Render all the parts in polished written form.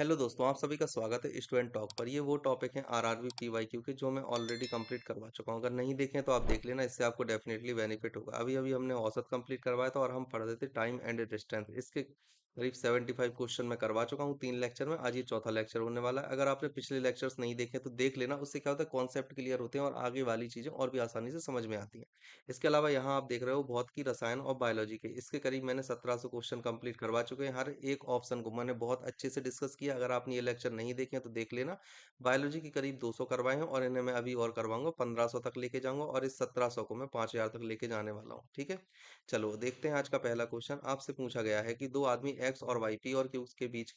Hello दोस्तों, आप सभी का स्वागत है स्टूडेंट टॉक पर। ये वो टॉपिक है आरआरबी पीवाईक्यू के जो मैं ऑलरेडी कंप्लीट करवा चुका हूँ। अगर नहीं देखें तो आप देख लेना, इससे आपको डेफिनेटली बेनिफिट होगा। अभी अभी हमने औसत कंप्लीट करवाया था और हम पढ़ रहे थे टाइम एंड डिस्टेंस। इसके करीब 75 क्वेश्चन मैं करवा चुका हूँ 3 लेक्चर में। आज ये चौथा लेक्चर होने वाला है। अगर आपने पिछले लेक्चर्स नहीं देखे तो देख लेना, उससे क्या होता है कॉन्सेप्ट क्लियर होते हैं और आगे वाली चीजें और भी आसानी से समझ में आती हैं। इसके अलावा यहाँ आप देख रहे हो भौतिकी, रसायन और बायोलॉजी के, इसके करीब मैंने 1700 क्वेश्चन कंप्लीट करवा चुके हैं। हर एक ऑप्शन को मैंने बहुत अच्छे से डिस्कस किया। अगर आपने ये लेक्चर नहीं देखे हैं तो देख लेना। बायोलॉजी के करीब 200 करवाए हैं और इन्हें मैं अभी और करवाऊंगा, 1500 तक लेके जाऊंगा और इस 1700 को मैं 5000 तक लेके जाने वाला हूँ। ठीक है, चलो देखते हैं। आज का पहला क्वेश्चन आपसे पूछा गया है कि दो आदमी एक्स और वाई, पी और क्यू के बीच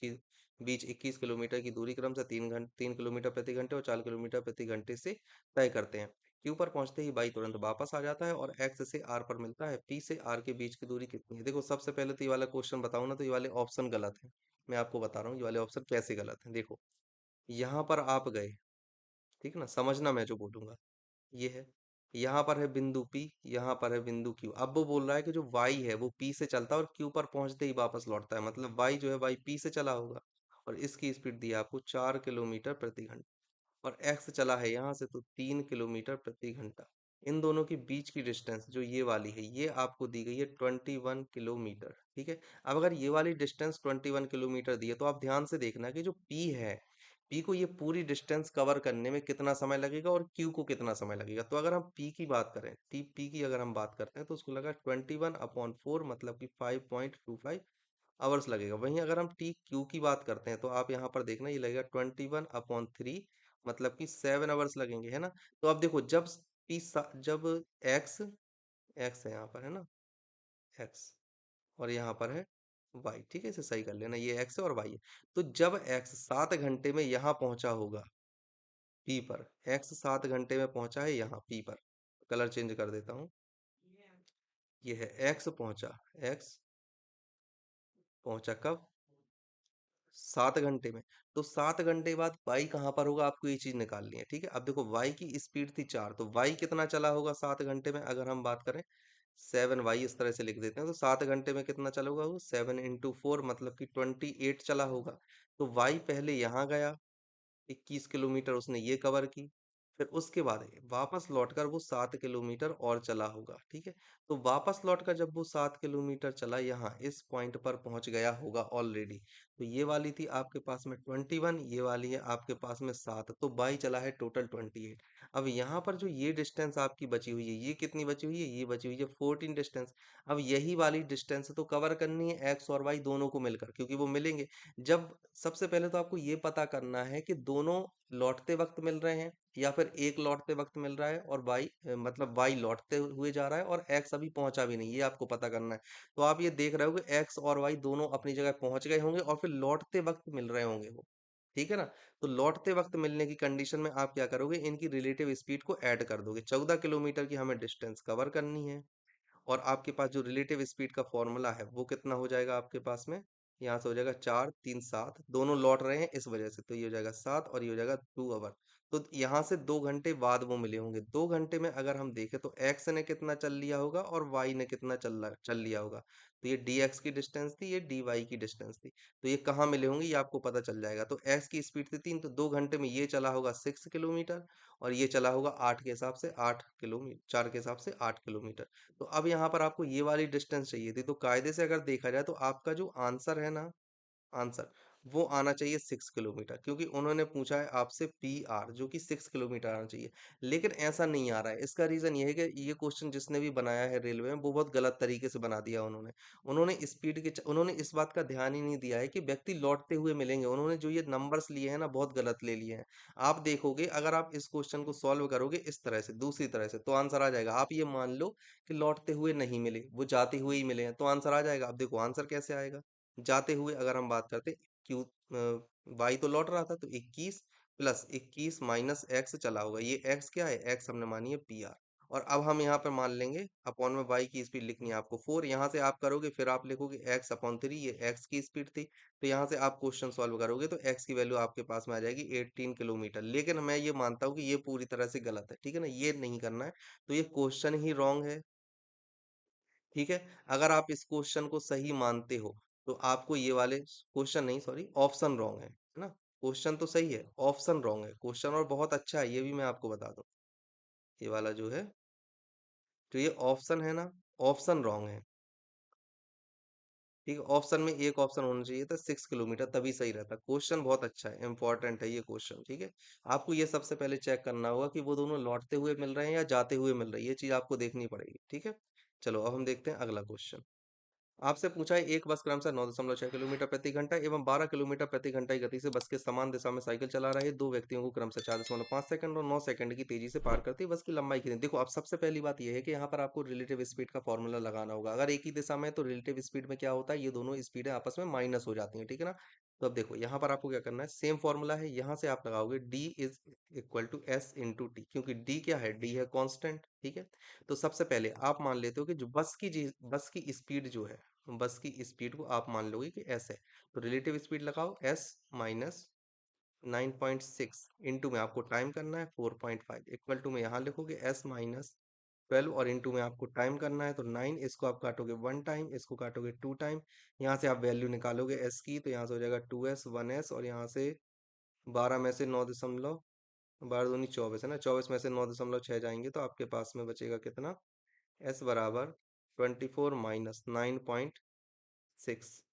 21 किलोमीटर की दूरी क्रम से 3 किलोमीटर प्रति घंटे और 4 किलोमीटर प्रति घंटे से तय करते हैं। क्यू पर पहुंचते ही बाई तुरंत वापस आ जाता है और एक्स से आर पर मिलता है। पी से आर के बीच की दूरी कितनी है? देखो, सबसे पहले तो ये वाला क्वेश्चन बताऊं ना, तो ये वाले ऑप्शन गलत है। मैं आपको बता रहा हूँ ये वाले ऑप्शन कैसे गलत है। देखो, यहाँ पर आप गए, ठीक है ना, समझना मैं जो बोलूंगा ये है। यहाँ पर है बिंदु P, यहाँ पर है बिंदु Q। अब वो बोल रहा है कि जो Y है वो P से चलता है और Q पर पहुंचते ही वापस लौटता है, मतलब Y जो है Y P से चला होगा। और इसकी स्पीड दी है आपको 4 किलोमीटर प्रति घंटा, और एक्स चला है यहाँ से तो 3 किलोमीटर प्रति घंटा। इन दोनों के बीच की डिस्टेंस जो ये वाली है ये आपको दी गई है 21 किलोमीटर। ठीक है, अब अगर ये वाली डिस्टेंस 21 किलोमीटर दी है तो आप ध्यान से देखना कि जो पी है, पी को ये पूरी डिस्टेंस कवर करने में कितना समय लगेगा और क्यू को कितना समय लगेगा। तो अगर हम पी की बात करें, टी पी की अगर हम बात करते हैं तो उसको लगा 21/4, मतलब कि 5.25 आवर्स लगेगा। वहीं अगर हम टी क्यू की बात करते हैं तो आप यहाँ पर देखना ये लगेगा 21/3, मतलब कि 7 आवर्स लगेंगे, है ना। तो अब देखो, जब एक्स एक्स है यहाँ पर, है ना, एक्स, और यहाँ पर है वाई। ठीक है, इसे सही कर लेना, ये एक्स है और वाई है। तो जब एक्स 7 घंटे में यहाँ पहुंचा होगा पी पर, एक्स 7 घंटे में पहुंचा है यहाँ पी पर, कलर चेंज कर देता हूँ। ये है एक्स पहुंचा, एक्स पहुंचा कब? 7 घंटे में। तो 7 घंटे बाद वाई कहाँ पर होगा, आपको ये चीज निकालनी है। ठीक है, अब देखो वाई की स्पीड थी 4, तो वाई कितना चला होगा 7 घंटे में? अगर हम बात करें 7 वाई, इस तरह से लिख देते हैं, तो 7 घंटे में कितना चला होगा वो? 7 × 4, मतलब कि 28 चला होगा। तो वाई पहले यहाँ गया, 21 किलोमीटर उसने ये कवर की, फिर उसके बाद वापस लौटकर वो 7 किलोमीटर और चला होगा। ठीक है, तो वापस लौटकर जब वो 7 किलोमीटर चला, यहाँ इस पॉइंट पर पहुंच गया होगा ऑलरेडी। तो ये वाली थी आपके पास में 21, ये वाली है आपके पास में 7, तो बाई चला है टोटल 28। अब यहाँ पर जो ये डिस्टेंस आपकी बची हुई है, ये कितनी बची हुई है? ये बची हुई है 14 डिस्टेंस। अब यही वाली डिस्टेंस तो कवर करनी है एक्स और वाई दोनों को मिलकर, क्योंकि वो मिलेंगे जब। सबसे पहले तो आपको ये पता करना है कि दोनों लौटते वक्त मिल रहे हैं या फिर एक लौटते वक्त मिल रहा है और मतलब वाई लौटते हुए जा रहा है और एक्स अभी पहुंचा भी नहीं, ये आपको पता करना है। तो आप ये देख रहे हो कि एक्स और वाई दोनों अपनी जगह पहुंच गए होंगे और फिर लौटते वक्त मिल रहे होंगे वो। ठीक है ना, तो लौटते वक्त मिलने की कंडीशन में आप क्या करोगे, इनकी रिलेटिव स्पीड को ऐड कर दोगे। 14 किलोमीटर की हमें डिस्टेंस कवर करनी है और आपके पास जो रिलेटिव स्पीड का फॉर्मूला है वो कितना हो जाएगा आपके पास में? यहाँ से हो जाएगा 4 3 7, दोनों लौट रहे हैं इस वजह से, तो ये हो जाएगा 7 और ये हो जाएगा 2 आवर। तो यहाँ से 2 घंटे बाद वो मिले होंगे। 2 घंटे में अगर हम देखें तो एक्स ने कितना चल लिया होगा और वाई ने कितना चल लिया होगा। तो ये डी एक्स की डिस्टेंस थी, ये डी वाई की डिस्टेंस थी। तो ये कहाँ मिले होंगे ये आपको पता चल जाएगा। तो एक्स की स्पीड थी 3, तो 2 घंटे में ये चला होगा 6 किलोमीटर और ये चला होगा 8 के हिसाब से 8 किलोमीटर, 4 के हिसाब से 8 किलोमीटर। तो अब यहाँ पर आपको ये वाली डिस्टेंस चाहिए थी, तो कायदे से अगर देखा जाए तो आपका जो आंसर है ना, आंसर वो आना चाहिए 6 किलोमीटर, क्योंकि उन्होंने पूछा है आपसे पी आर जो कि 6 किलोमीटर आना चाहिए। लेकिन ऐसा नहीं आ रहा है। इसका रीजन ये है कि ये क्वेश्चन जिसने भी बनाया है रेलवे में वो बहुत गलत तरीके से बना दिया उन्होंने। उन्होंने इस बात का ध्यान ही नहीं दिया है कि व्यक्ति लौटते हुए मिलेंगे। उन्होंने जो ये नंबर्स लिए हैं ना बहुत गलत ले लिए हैं। आप देखोगे अगर आप इस क्वेश्चन को सॉल्व करोगे इस तरह से, दूसरी तरह से, तो आंसर आ जाएगा। आप ये मान लो कि लौटते हुए नहीं मिले, वो जाते हुए ही मिले हैं, तो आंसर आ जाएगा। अब देखो आंसर कैसे आएगा। जाते हुए अगर हम बात करते, क्यू वाई तो लौट रहा था, तो 21 प्लस 21 माइनस एक्स चला होगा। ये एक्स क्या है? एक्स हमने मानी है पी आर। और अब हम यहाँ पर मान लेंगे अपॉन में वाई की स्पीड लिखनी है आपको 4। यहाँ से आप करोगे फिर आप लिखोगे x/3, ये एक्स की स्पीड थी। तो यहाँ से आप क्वेश्चन सॉल्व करोगे तो एक्स की वैल्यू आपके पास में आ जाएगी 18 किलोमीटर। लेकिन मैं ये मानता हूँ कि ये पूरी तरह से गलत है, ठीक है ना, ये नहीं करना है। तो ये क्वेश्चन ही रॉन्ग है। ठीक है, अगर आप इस क्वेश्चन को सही मानते हो तो आपको ये वाले क्वेश्चन नहीं, सॉरी, ऑप्शन रॉन्ग है ना? क्वेश्चन तो सही है, ऑप्शन रॉन्ग है। क्वेश्चन और बहुत अच्छा है, ये भी मैं आपको बता दूं। ये वाला जो है, तो ये ऑप्शन है ना, ऑप्शन रॉन्ग है। ठीक है, ऑप्शन में एक ऑप्शन होना चाहिए था 6 किलोमीटर, तभी सही रहता। क्वेश्चन बहुत अच्छा है, इंपॉर्टेंट है ये क्वेश्चन। ठीक है, आपको ये सबसे पहले चेक करना होगा कि वो दोनों लौटते हुए मिल रहे हैं या जाते हुए मिल रही है, ये चीज आपको देखनी पड़ेगी। ठीक है, चलो अब हम देखते हैं अगला क्वेश्चन। आपसे पूछा है, एक बस क्रमशः 9.6 किलोमीटर प्रति घंटा एवं 12 किलोमीटर प्रति घंटा की गति से बस के समान दिशा में साइकिल चला रहे दो व्यक्तियों को क्रमशः 4.5 सेकंड और 9 सेकंड की तेजी से पार करती बस की लंबाई कितनी। देखो, अब सबसे पहली बात यह है कि यहाँ पर आपको रिलेटिव स्पीड का फॉर्मूला लगाना होगा। अगर एक ही दिशा में है तो रिलेटिव स्पीड में क्या होता है, ये दोनों स्पीडें आपस में माइनस हो जाती हैं। ठीक है ना? तो अब देखो, यहाँ पर आपको क्या करना है, सेम फॉर्मूला है, यहाँ से आप लगाओगे D is equal to S into T, क्योंकि डी क्या है, डी है कांस्टेंट। ठीक है, तो सबसे पहले आप मान लेते हो कि जो बस की स्पीड जो है, बस की स्पीड को आप मान लोगे कि एस है। तो रिलेटिव स्पीड लगाओ, एस माइनस 9.6 इंटू में आपको टाइम करना है 4.5 इक्वल टू में यहाँ लिखोगे एस माइनस 12 और इंटू में आपको टाइम करना है तो 9, इसको आप काटोगे 1 टाइम, इसको काटोगे 2 टाइम। यहाँ से आप वैल्यू निकालोगे एस की, तो यहाँ से हो जाएगा 2s 1s, और यहाँ से 12 में से 9 दशमलव, 12 दूनी 24 है ना, 24 में से 9.6 जाएंगे तो आपके पास में बचेगा कितना, एस बराबर 24 - 9.6।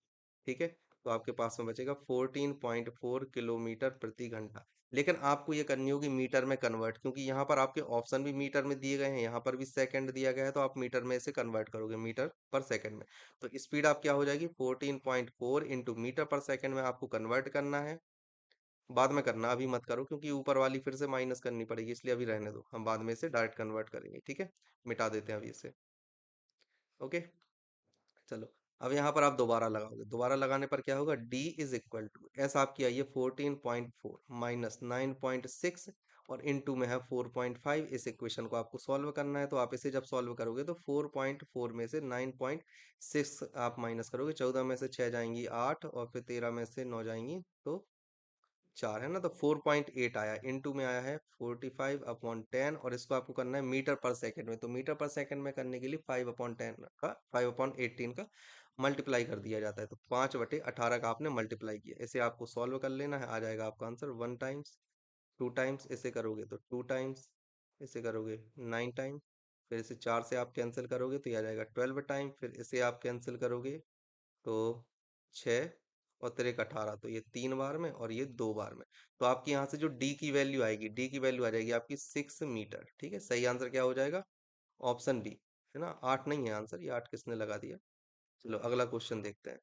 ठीक है, तो आपके पास में बचेगा 14.4 किलोमीटर प्रति घंटा। लेकिन आपको ये करनी होगी मीटर में कन्वर्ट, क्योंकि यहाँ पर आपके ऑप्शन भी मीटर में दिए गए हैं, यहाँ पर भी सेकंड दिया गया है, तो आप मीटर में इसे कन्वर्ट करोगे मीटर पर सेकंड में। तो स्पीड आप क्या हो जाएगी, 14.4 इंटू मीटर पर सेकंड में आपको कन्वर्ट करना है। बाद में करना, अभी मत करो, क्योंकि ऊपर वाली फिर से माइनस करनी पड़ेगी, इसलिए अभी रहने दो, हम बाद में इसे डायरेक्ट कन्वर्ट करेंगे। ठीक है, मिटा देते हैं अभी इसे। ओके, चलो अब यहाँ पर आप दोबारा लगाओगे, दोबारा लगाने पर क्या होगा, d is equal to S आपकी आई है 14.4 माइनस 9.6 और इनटू में है 4.5। इस इक्वेशन को आपको सॉल्व करना है, तो आप इसे जब सॉल्व करोगे तो 4.4 में से 9.6 आप माइनस करोगे, 14 में से 6 जाएंगी 8 और फिर 13 में से 9 जाएंगी तो 4, है ना? तो 4.8 आया, इनटू में आया है 45/10, और इसको आपको करना है मीटर पर सेकंड में। तो मीटर पर सेकंड में करने के लिए 5/18 का मल्टीप्लाई कर दिया जाता है, तो 5/18 का आपने मल्टीप्लाई किया। इसे आपको सॉल्व कर लेना है, आ जाएगा आपका आंसर 1 टाइम्स, 2 टाइम्स, इसे करोगे तो 2 टाइम्स, इसे करोगे 9 टाइम, फिर इसे 4 से आप कैंसिल करोगे तो ये आ जाएगा 12 टाइम, फिर इसे आप कैंसिल करोगे तो 6 और तिरक 18, तो ये 3 बार में और ये 2 बार में। तो आपकी यहाँ से जो डी की वैल्यू आएगी, डी की वैल्यू आ जाएगी आपकी 6 मीटर। ठीक है, सही आंसर क्या हो जाएगा, ऑप्शन बी, है ना? 8 नहीं है आंसर, ये 8 किसने लगा दिया। चलो अगला क्वेश्चन देखते हैं।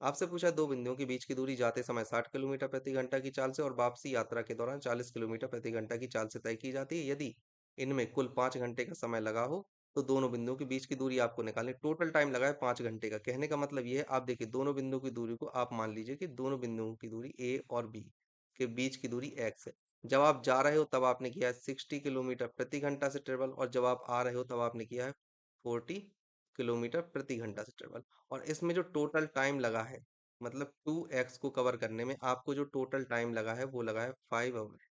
आपसे पूछा, दो बिंदुओं के बीच की दूरी जाते समय 60 किलोमीटर प्रति घंटा की चाल से और वापसी यात्रा के दौरान 40 किलोमीटर प्रति घंटा की चाल से तय की जाती है। यदि इनमें कुल 5 घंटे का समय लगा हो तो दोनों बिंदुओं के बीच की दूरी आपको निकालनी। टोटल टाइम लगा है 5 घंटे का। कहने का मतलब ये है, आप देखिए दोनों बिंदुओं की दूरी को आप मान लीजिए कि दोनों बिंदुओं की दूरी ए और बी के बीच की दूरी एक्स है। जब आप जा रहे हो तब आपने किया है 60 किलोमीटर प्रति घंटा से ट्रेवल, और जब आप आ रहे हो तब आपने किया है 40 किलोमीटर प्रति घंटा से ट्रेवल। और इसमें जो टोटल टाइम लगा है, मतलब 2x को कवर करने में आपको जो टोटल टाइम लगा है वो लगा है 5 आवर।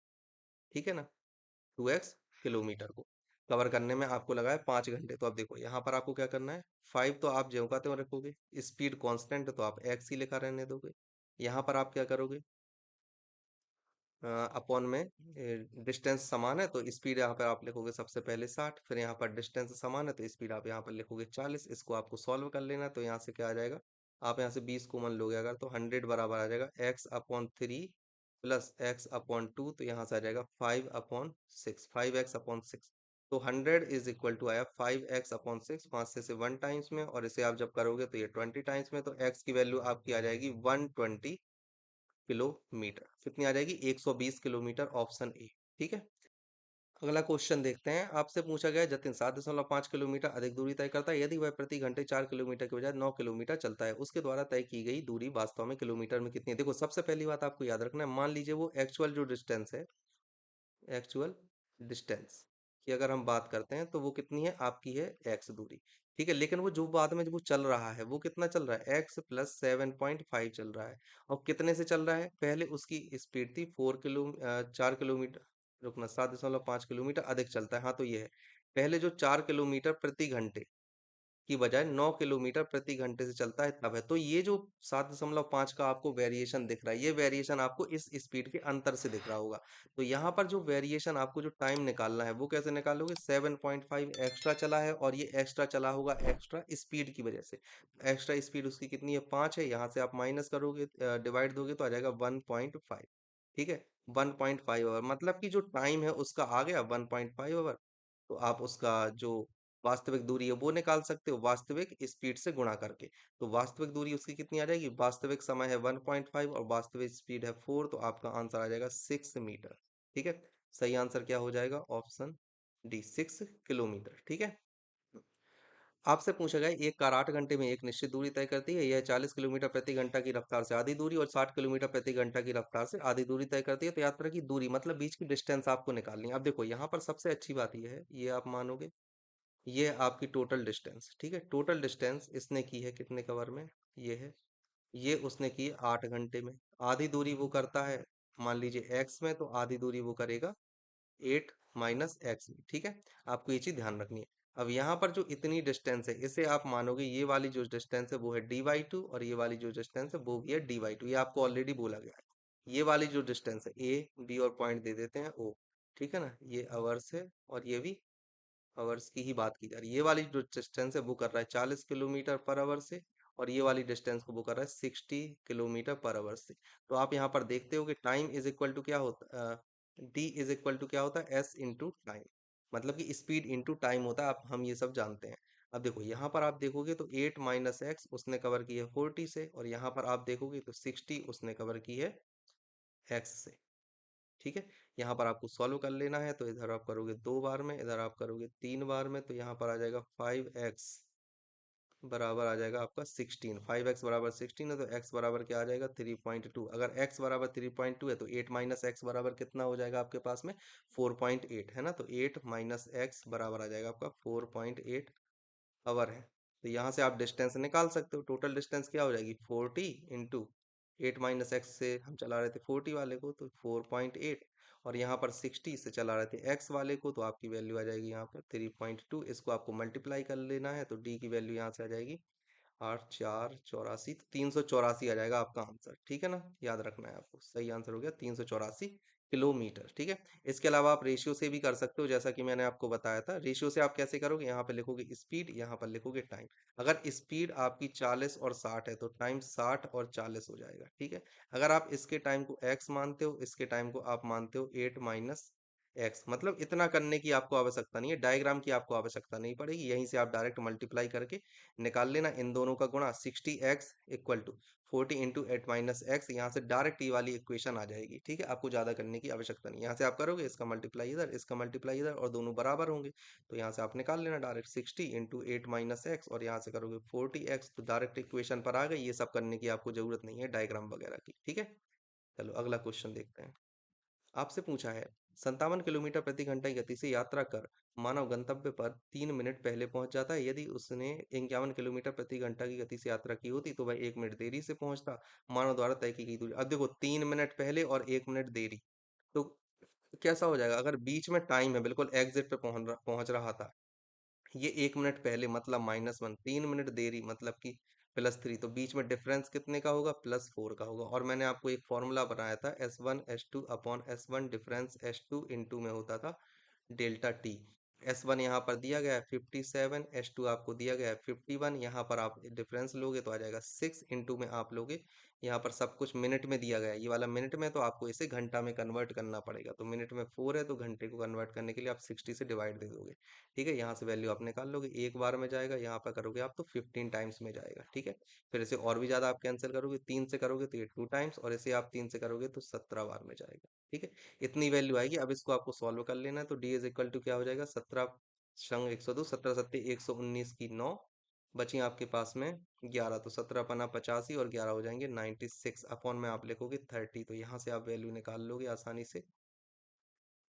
ठीक है ना? 2x किलोमीटर को कवर करने में आपको लगा है 5 घंटे। तो अब देखो यहाँ पर आपको क्या करना है, 5 तो आप ज्यों का त्यों रखोगे, स्पीड कांस्टेंट है तो आप x ही लिखा रहने दोगे। यहाँ पर आप क्या करोगे, अपॉन में डिस्टेंस समान है तो स्पीड यहाँ पर आप लिखोगे सबसे पहले 60, फिर यहाँ पर डिस्टेंस समान है तो स्पीड आप यहाँ पर लिखोगे 40। इसको आपको सॉल्व कर लेना है, तो यहाँ से क्या आ जाएगा, आप यहाँ से 20 कॉमन लोगे अगर, तो 100 बराबर आ जाएगा x/3 प्लस x/2, तो यहाँ से आ जाएगा 5/6, 5x/6। तो 100 इज इक्वल टू आया 5x/6, 5 से 1 टाइम्स में, और इसे आप जब करोगे तो ये 20 टाइम्स में, तो x की वैल्यू आपकी आ जाएगी 120 किलोमीटर। कितनी आ जाएगी, 120 किलोमीटर, ऑप्शन ए। ठीक है, अगला क्वेश्चन देखते हैं। आपसे पूछा गया है, जतिन 7.5 किलोमीटर अधिक दूरी तय करता है यदि वह प्रति घंटे 4 किलोमीटर के बजाय 9 किलोमीटर चलता है, उसके द्वारा तय की गई दूरी वास्तव में किलोमीटर में कितनी है। देखो, सबसे पहली बात आपको याद रखना है, मान लीजिए वो एक्चुअल जो डिस्टेंस है, एक्चुअल डिस्टेंस की अगर हम बात करते हैं तो वो कितनी है, आपकी है x दूरी। ठीक है, लेकिन वो जो बाद में जो वो चल रहा है वो कितना चल रहा है, x+7.5 चल रहा है। और कितने से चल रहा है, पहले उसकी स्पीड थी 4 किलोमीटर, रुकना, 7.5 किलोमीटर अधिक चलता है। हाँ, तो ये है, पहले जो 4 किलोमीटर प्रति घंटे की बजाय 9 किलोमीटर प्रति घंटे से चलता है तब है। तो ये जो 7.5 का आपको वेरिएशन दिख रहा है, ये वेरिएशन आपको इस स्पीड के अंतर से दिख रहा होगा। तो यहाँ पर जो वेरिएशन आपको जो टाइम निकालना है वो कैसे निकालोगे, 7.5 एक्स्ट्रा चला है और ये एक्स्ट्रा चला होगा एक्स्ट्रा स्पीड की वजह से। एक्स्ट्रा स्पीड उसकी कितनी है, 5 है। यहाँ से आप माइनस करोगे, डिवाइड दोगे तो आ जाएगा 1.5। ठीक है, 1.5 आवर, मतलब कि जो टाइम है उसका आ गया 1.5 आवर। तो आप उसका जो वास्तविक दूरी है वो निकाल सकते हो वास्तविक स्पीड से गुणा करके। तो वास्तविक दूरी उसकी कितनी आ जाएगी, वास्तविक समय है 1.5 और वास्तविक स्पीड है 4, तो आपका आंसर आ जाएगा 6 मीटर। ठीक है, सही आंसर क्या हो जाएगा, ऑप्शन डी, 6 किलोमीटर। ठीक है, आपसे पूछा गया एक कार 8 घंटे में एक निश्चित दूरी तय करती है। यह 40 किलोमीटर प्रति घंटा की रफ्तार से आधी दूरी और 60 किलोमीटर प्रति घंटा की रफ्तार से आधी दूरी तय करती है। तो यात्रा की दूरी मतलब बीच की डिस्टेंस आपको निकालनी है। अब देखो यहाँ पर सबसे अच्छी बात यह है, ये आप मानोगे, ये आपकी टोटल डिस्टेंस। ठीक है, टोटल डिस्टेंस इसने की है कितने कवर में, ये है, ये उसने की 8 घंटे में। आधी दूरी वो करता है मान लीजिए एक्स में, तो आधी दूरी वो करेगा 8 - एक्स में। ठीक है, आपको ये चीज ध्यान रखनी है। अब यहाँ पर जो इतनी डिस्टेंस है इसे आप मानोगे ये वाली जो डिस्टेंस है वो है dy2 और ये वाली जो डिस्टेंस है वो भी है dy2। ये आपको ऑलरेडी बोला गया है। ये वाली जो डिस्टेंस है ए बी और पॉइंट दे देते हैं ओ, ठीक है ना, ये अवर्स है और ये भी आवर्स की ही बात की जा रही है। ये वाली जो डिस्टेंस है वो कर रहा है 40 किलोमीटर पर आवर से और ये वाली डिस्टेंस को वो कर रहा है 60 किलोमीटर पर आवर से। तो आप यहाँ पर देखते हो कि टाइम इज इक्वल टू क्या होता है, डी इज इक्वल टू क्या होता है, एस इंटू टाइम, मतलब कि स्पीड इंटू टाइम होता है। आप हम ये सब जानते हैं। अब देखो यहाँ पर आप देखोगे तो 8 - एक्स उसने कवर की है 40 से, और यहाँ पर आप देखोगे तो 60 उसने कवर की है एक्स से। ठीक है, यहाँ पर आपको सॉल्व कर लेना है। तो इधर आप करोगे 2 बार में, इधर आप करोगे 3 बार में, तो यहाँ पर आ जाएगा 5x बराबर आ जाएगा आपका 16। 5x बराबर 16 है तो x बराबर क्या आ जाएगा 3.2। अगर x बराबर 3.2 है तो 8 - x बराबर कितना हो जाएगा आपके पास में 4.8 है ना। तो 8 - x बराबर आ जाएगा आपका 4.8 आवर है। तो यहाँ से आप डिस्टेंस निकाल सकते हो। टोटल डिस्टेंस क्या हो जाएगी 40 इंटू 8 - एक्स से हम चला रहे थे 40 वाले को तो 4.8, और यहाँ पर 60 से चला रहे थे एक्स वाले को, तो आपकी वैल्यू आ जाएगी यहाँ पर 3.2। इसको आपको मल्टीप्लाई कर लेना है तो डी की वैल्यू यहाँ से आ जाएगी 8 - 4 = 84, तो 384 आ जाएगा आपका आंसर। ठीक है ना, याद रखना है आपको, सही आंसर हो गया 384 किलोमीटर। ठीक है, इसके अलावा आप रेशियो से भी कर सकते हो, जैसा कि मैंने आपको बताया था। रेशियो से आप कैसे करोगे, यहाँ पे लिखोगे स्पीड, यहाँ पर लिखोगे टाइम। अगर स्पीड आपकी 40 और 60 है तो टाइम 60 और 40 हो जाएगा। ठीक है, अगर आप इसके टाइम को x मानते हो, इसके टाइम को आप मानते हो 8 - एक्स, मतलब इतना करने की आपको आवश्यकता नहीं है, डायग्राम की आपको आवश्यकता नहीं पड़ेगी। यहीं से आप डायरेक्ट मल्टीप्लाई करके निकाल लेना इन दोनों का गुणा। 60x equal to 40 into 8 - x, यहाँ से डायरेक्ट ये वाली इक्वेशन आ जाएगी। ठीक है, आपको ज्यादा करने की आवश्यकता नहीं। यहाँ से आप करोगे इसका मल्टीप्लाई इधर, इसका मल्टीप्लाई इधर, और दोनों बराबर होंगे। तो यहाँ से आप निकाल लेना डायरेक्ट 60 इंटू 8 - एक्स, और यहाँ से करोगे 40x, तो डायरेक्ट इक्वेशन पर आ गई। ये सब करने की आपको जरूरत नहीं है डायग्राम वगैरह की। ठीक है, चलो अगला क्वेश्चन देखते हैं। आपसे पूछा है 57 किलोमीटर प्रति घंटा की गति से यात्रा कर मानव गंतव्य पर 3 मिनट पहले पहुंच जाता है। यदि उसने 51 किलोमीटर प्रति घंटा की गति से यात्रा की होती तो वह 1 मिनट देरी से पहुंचता। मानव द्वारा तय की गई दूरी, अब देखो 3 मिनट पहले और 1 मिनट देरी, तो कैसा हो जाएगा। अगर बीच में टाइम है, बिल्कुल एग्जिट पे पहुंच रहा था, ये 1 मिनट पहले मतलब -1, 3 मिनट देरी मतलब कि +3, तो बीच में डिफरेंस कितने का होगा, +4 का होगा। और मैंने आपको एक फॉर्मूला बनाया था, S1 S2 upon S1 difference S2 into में होता था डेल्टा टी। S1 यहाँ पर दिया गया है 57, S2 आपको दिया गया है 51। यहाँ पर आप डिफरेंस लोगे तो आ जाएगा 6, इंटू में आप लोगे, यहाँ पर सब कुछ मिनट में दिया गया है, ये वाला मिनट में, तो आपको इसे घंटा में कन्वर्ट करना पड़ेगा। तो मिनट में 4 है तो घंटे को कन्वर्ट करने के लिए आप 60 से डिवाइड दे दोगे। ठीक है, यहाँ से वैल्यू आप निकाल लोगे, एक बार में जाएगा, यहाँ पर करोगे आप तो 15 टाइम्स में जाएगा। ठीक है, फिर इसे और भी ज्यादा आप कैंसिल करोगे, 3 से करोगे तो ये 2 टाइम्स, और इसे आप 3 से करोगे तो 17 बार में जाएगा। ठीक है, इतनी वैल्यू आएगी। अब इसको आपको सॉल्व कर लेना है। तो डी इज इक्वल टू क्या हो जाएगा, 17 संग 102, 17 सत्ते 119 की 9 बची आपके पास में 11, तो 17 × 85 और 11 हो जाएंगे 96, अपॉन में आप लिखोगे 30। तो यहाँ से आप वैल्यू निकाल लोगे आसानी से।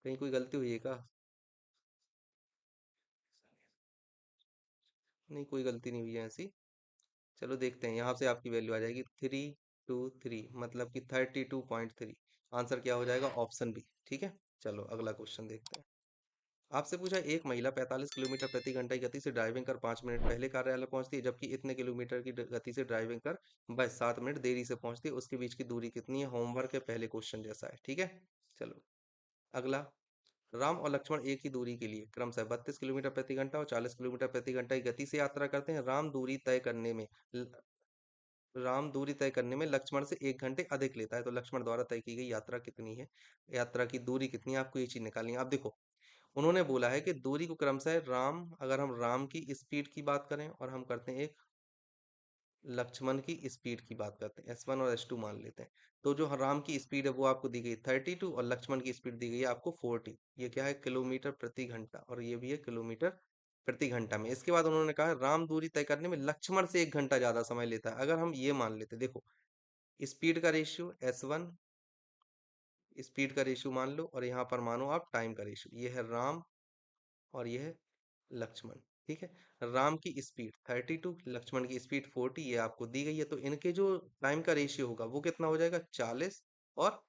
कहीं कोई गलती हुई है क्या, नहीं कोई गलती नहीं हुई है ऐसी। चलो देखते हैं, यहाँ से आपकी वैल्यू आ जाएगी 323, मतलब कि 32.3। आंसर क्या हो जाएगा, ऑप्शन बी। ठीक है, चलो अगला क्वेश्चन देखते हैं। आपसे पूछा एक महिला 45 किलोमीटर प्रति घंटा की गति से ड्राइविंग कर 5 मिनट पहले कार्यालय पहुंचती है, जबकि इतने किलोमीटर की गति से ड्राइविंग कर बस 7 मिनट देरी से पहुंचती है, उसके बीच की दूरी कितनी है? होमवर्क है, पहले क्वेश्चन जैसा है, ठीक है। चलो अगला। राम और लक्ष्मण एक ही दूरी के लिए क्रमशः 32 किलोमीटर प्रति घंटा और 40 किलोमीटर प्रति घंटा की गति से यात्रा करते हैं। ल- राम दूरी तय करने में लक्ष्मण से 1 घंटे अधिक लेता है, तो लक्ष्मण द्वारा तय की गई यात्रा कितनी है? यात्रा की दूरी कितनी है, आपको ये चीज निकालनी है। आप देखो, उन्होंने बोला है कि दूरी को क्रमशः राम, अगर हम राम की स्पीड की बात करें और हम करते हैं एक लक्ष्मण की स्पीड की बात करते हैं, S1 और S2 मान लेते हैं। तो जो राम की स्पीड है वो आपको दी गई 32 और लक्ष्मण की स्पीड दी गई है आपको 40। ये क्या है? किलोमीटर प्रति घंटा, और ये भी है किलोमीटर प्रति घंटा में। इसके बाद उन्होंने कहा राम दूरी तय करने में लक्ष्मण से 1 घंटा ज्यादा समय लेता है। अगर हम ये मान लेते, देखो स्पीड का रेशियो S1, स्पीड का रेशियो मान लो, और यहाँ पर मानो आप टाइम का रेशियो, ये है राम और ये है लक्ष्मण, ठीक है। राम की स्पीड 32, लक्ष्मण की स्पीड 40, ये आपको दी गई है। तो इनके जो टाइम का रेशियो होगा वो कितना हो जाएगा? 40 और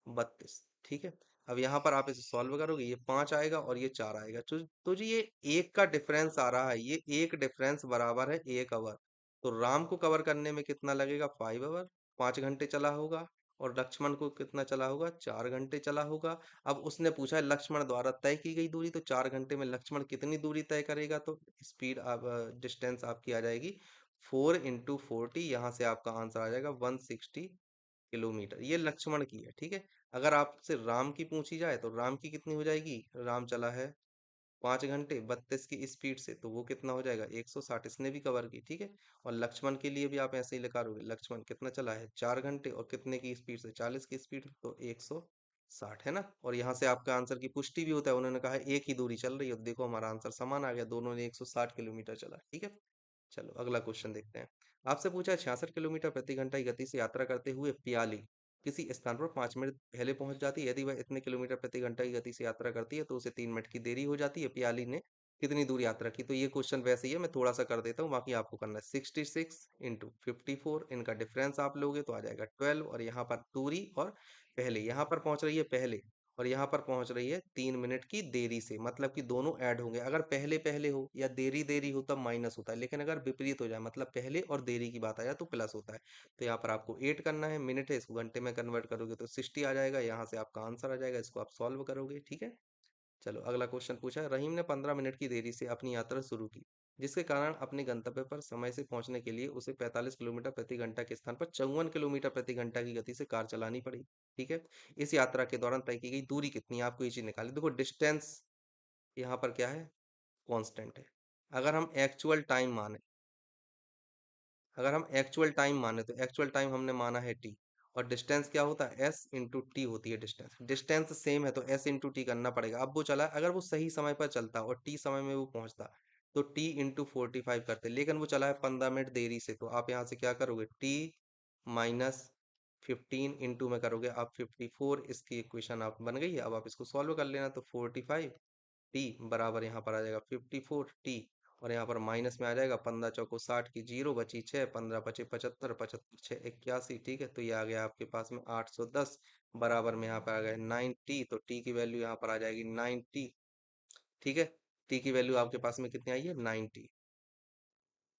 32, ठीक है। अब यहाँ पर आप इसे सॉल्व करोगे, ये 5 आएगा और ये 4 आएगा। तो जी ये एक का डिफरेंस आ रहा है, ये एक डिफरेंस बराबर है 1 आवर। तो राम को कवर करने में कितना लगेगा? 5 आवर, 5 घंटे चला होगा। और लक्ष्मण को कितना चला होगा? 4 घंटे चला होगा। अब उसने पूछा है लक्ष्मण द्वारा तय की गई दूरी, तो 4 घंटे में लक्ष्मण कितनी दूरी तय करेगा? तो स्पीड आप डिस्टेंस आपकी आ जाएगी 4 × 40, यहाँ से आपका आंसर आ जाएगा 160 किलोमीटर। ये लक्ष्मण की है, ठीक है। अगर आपसे राम की पूछी जाए तो राम की कितनी हो जाएगी? राम चला है 5 घंटे 32 की स्पीड से, तो वो कितना हो जाएगा? 160, इसने भी कवर की, ठीक है। और लक्ष्मण के लिए भी आप ऐसे ही निकालोगे, लक्ष्मण कितना चला है? 4 घंटे, और कितने की स्पीड से? 40 की स्पीड, तो 160, है ना। और यहाँ से आपका आंसर की पुष्टि भी होता है, उन्होंने कहा है एक ही दूरी चल रही है। देखो हमारा आंसर समान आ गया, दोनों ने 160 किलोमीटर चला, ठीक है। चलो अगला क्वेश्चन देखते हैं। आपसे पूछा है 66 किलोमीटर प्रति घंटा की गति से यात्रा करते हुए प्याली किसी स्थान पर 5 मिनट पहले पहुंच जाती है। यदि वह इतने किलोमीटर प्रति घंटा की गति से यात्रा करती है तो उसे 3 मिनट की देरी हो जाती है। प्याली ने कितनी दूर यात्रा की? तो ये क्वेश्चन वैसे ही है, मैं थोड़ा सा कर देता हूँ, बाकी आपको करना है। 66 × 54, इनका डिफरेंस आप लोगे तो आ जाएगा 12, और यहाँ पर दूरी और पहले, यहाँ पर पहुंच रही है पहले और यहाँ पर पहुंच रही है 3 मिनट की देरी से, मतलब कि दोनों ऐड होंगे। अगर पहले पहले हो या देरी देरी हो तब माइनस होता है, लेकिन अगर विपरीत हो जाए, मतलब पहले और देरी की बात आ जाए, तो प्लस होता है। तो यहाँ पर आपको 8 करना है, मिनट है, इसको घंटे में कन्वर्ट करोगे तो 60 आ जाएगा, यहाँ से आपका आंसर आ जाएगा, इसको आप सॉल्व करोगे, ठीक है। चलो अगला क्वेश्चन पूछा है, रहीम ने 15 मिनट की देरी से अपनी यात्रा शुरू की, जिसके कारण अपने गंतव्य पर समय से पहुंचने के लिए उसे 45 किलोमीटर प्रति घंटा के स्थान पर 54 किलोमीटर प्रति घंटा की गति से कार चलानी पड़ी, ठीक है। इस यात्रा के दौरान तय की गई दूरी कितनी है? आपको ये चीज निकाली। देखो डिस्टेंस यहाँ पर क्या है? कांस्टेंट है। अगर हम एक्चुअल टाइम माने, अगर हम एक्चुअल टाइम माने तो एक्चुअल टाइम हमने माना है टी, और डिस्टेंस क्या होता है? एस इंटू टी होती है डिस्टेंस। डिस्टेंस सेम है तो एस इंटू टी करना पड़ेगा। अब वो चला, अगर वो सही समय पर चलता और टी समय में वो पहुंचता तो टी इंटू 45 करते, लेकिन वो चला है 15 मिनट देरी से, तो आप यहाँ से क्या करोगे? टी माइनस 15 इंटू में करोगे आप 54, इसकी इक्वेशन आप बन गई है। अब आप इसको सॉल्व कर लेना, तो 45 टी बराबर यहाँ पर आ जाएगा 54 टी, और यहाँ पर माइनस में आ जाएगा 15 चौको 60 की, जीरो बची 6, 15 बचे 75, 75 6 81, ठीक है। तो ये आ गया आपके पास में 810, बराबर में यहाँ पर आ गया 9t, तो टी की वैल्यू यहाँ पर आ जाएगी 9t, ठीक है। टी की वैल्यू आपके पास में कितनी आई है? 90।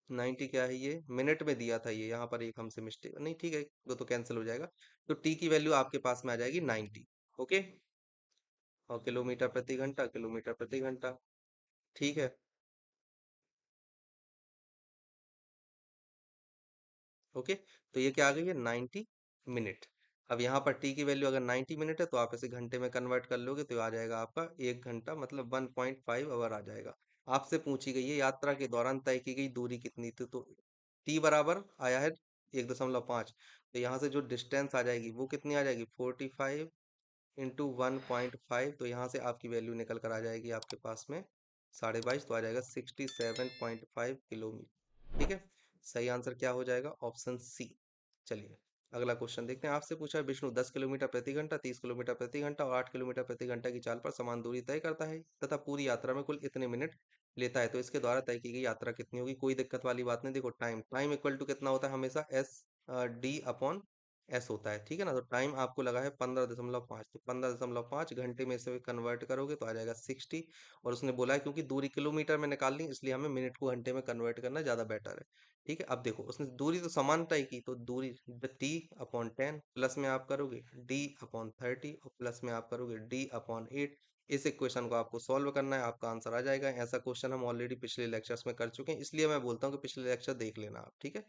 90 क्या है? ये मिनट में दिया था, ये यहाँ पर एक हमसे मिस्टेक, नहीं ठीक है, वो तो कैंसिल हो जाएगा। तो टी की वैल्यू आपके पास में आ जाएगी 90, ओके। और किलोमीटर प्रति घंटा, किलोमीटर प्रति घंटा, ठीक है, ओके। तो ये क्या आ गई है? 90 मिनट। अब यहाँ पर टी की वैल्यू अगर 90 मिनट है तो आप इसे घंटे में कन्वर्ट कर लोगे तो आ जाएगा आपका 1 घंटा, मतलब 1.5 आवर आ जाएगा। आपसे पूछी गई है यात्रा के दौरान तय की गई दूरी कितनी थी, तो टी बराबर आया है 1.5, तो यहाँ से जो डिस्टेंस आ जाएगी वो कितनी आ जाएगी? 45 × 1.5, तो यहाँ से आपकी वैल्यू निकल कर आ जाएगी आपके पास में 22.5, तो आ जाएगा 67.5 किलोमीटर, ठीक है। सही आंसर क्या हो जाएगा? Option C. चलिए अगला क्वेश्चन देखते हैं। आपसे पूछा है विष्णु 10 किलोमीटर प्रति घंटा, 30 किलोमीटर प्रति घंटा और 8 किलोमीटर प्रति घंटा की चाल पर समान दूरी तय करता है तथा पूरी यात्रा में कुल इतने मिनट लेता है, तो इसके द्वारा तय की गई यात्रा कितनी होगी? कोई दिक्कत वाली बात नहीं। देखो टाइम, टाइम इक्वल टू कितना होता है हमेशा? S D अपॉन एस होता है, ठीक है ना। तो टाइम आपको लगा है 15.5, तो 15.5 घंटे में से कन्वर्ट करोगे तो आ जाएगा 60। और उसने बोला है क्योंकि दूरी किलोमीटर में निकालनी है, इसलिए हमें मिनट को घंटे में कन्वर्ट करना ज़्यादा बेटर है। ठीक है, अब देखो उसने दूरी तो समान तय की, तो दूरी t/10 प्लस में आप करोगे d/30 और प्लस में आप करोगे d/8। इस इक्वेशन को आपको सॉल्व करना है, आपका आंसर आ जाएगा। ऐसा क्वेश्चन हम ऑलरेडी पिछले लेक्चर्स में कर चुके हैं, इसलिए मैं बोलता हूँ कि पिछले लेक्चर देख लेना आप, ठीक है।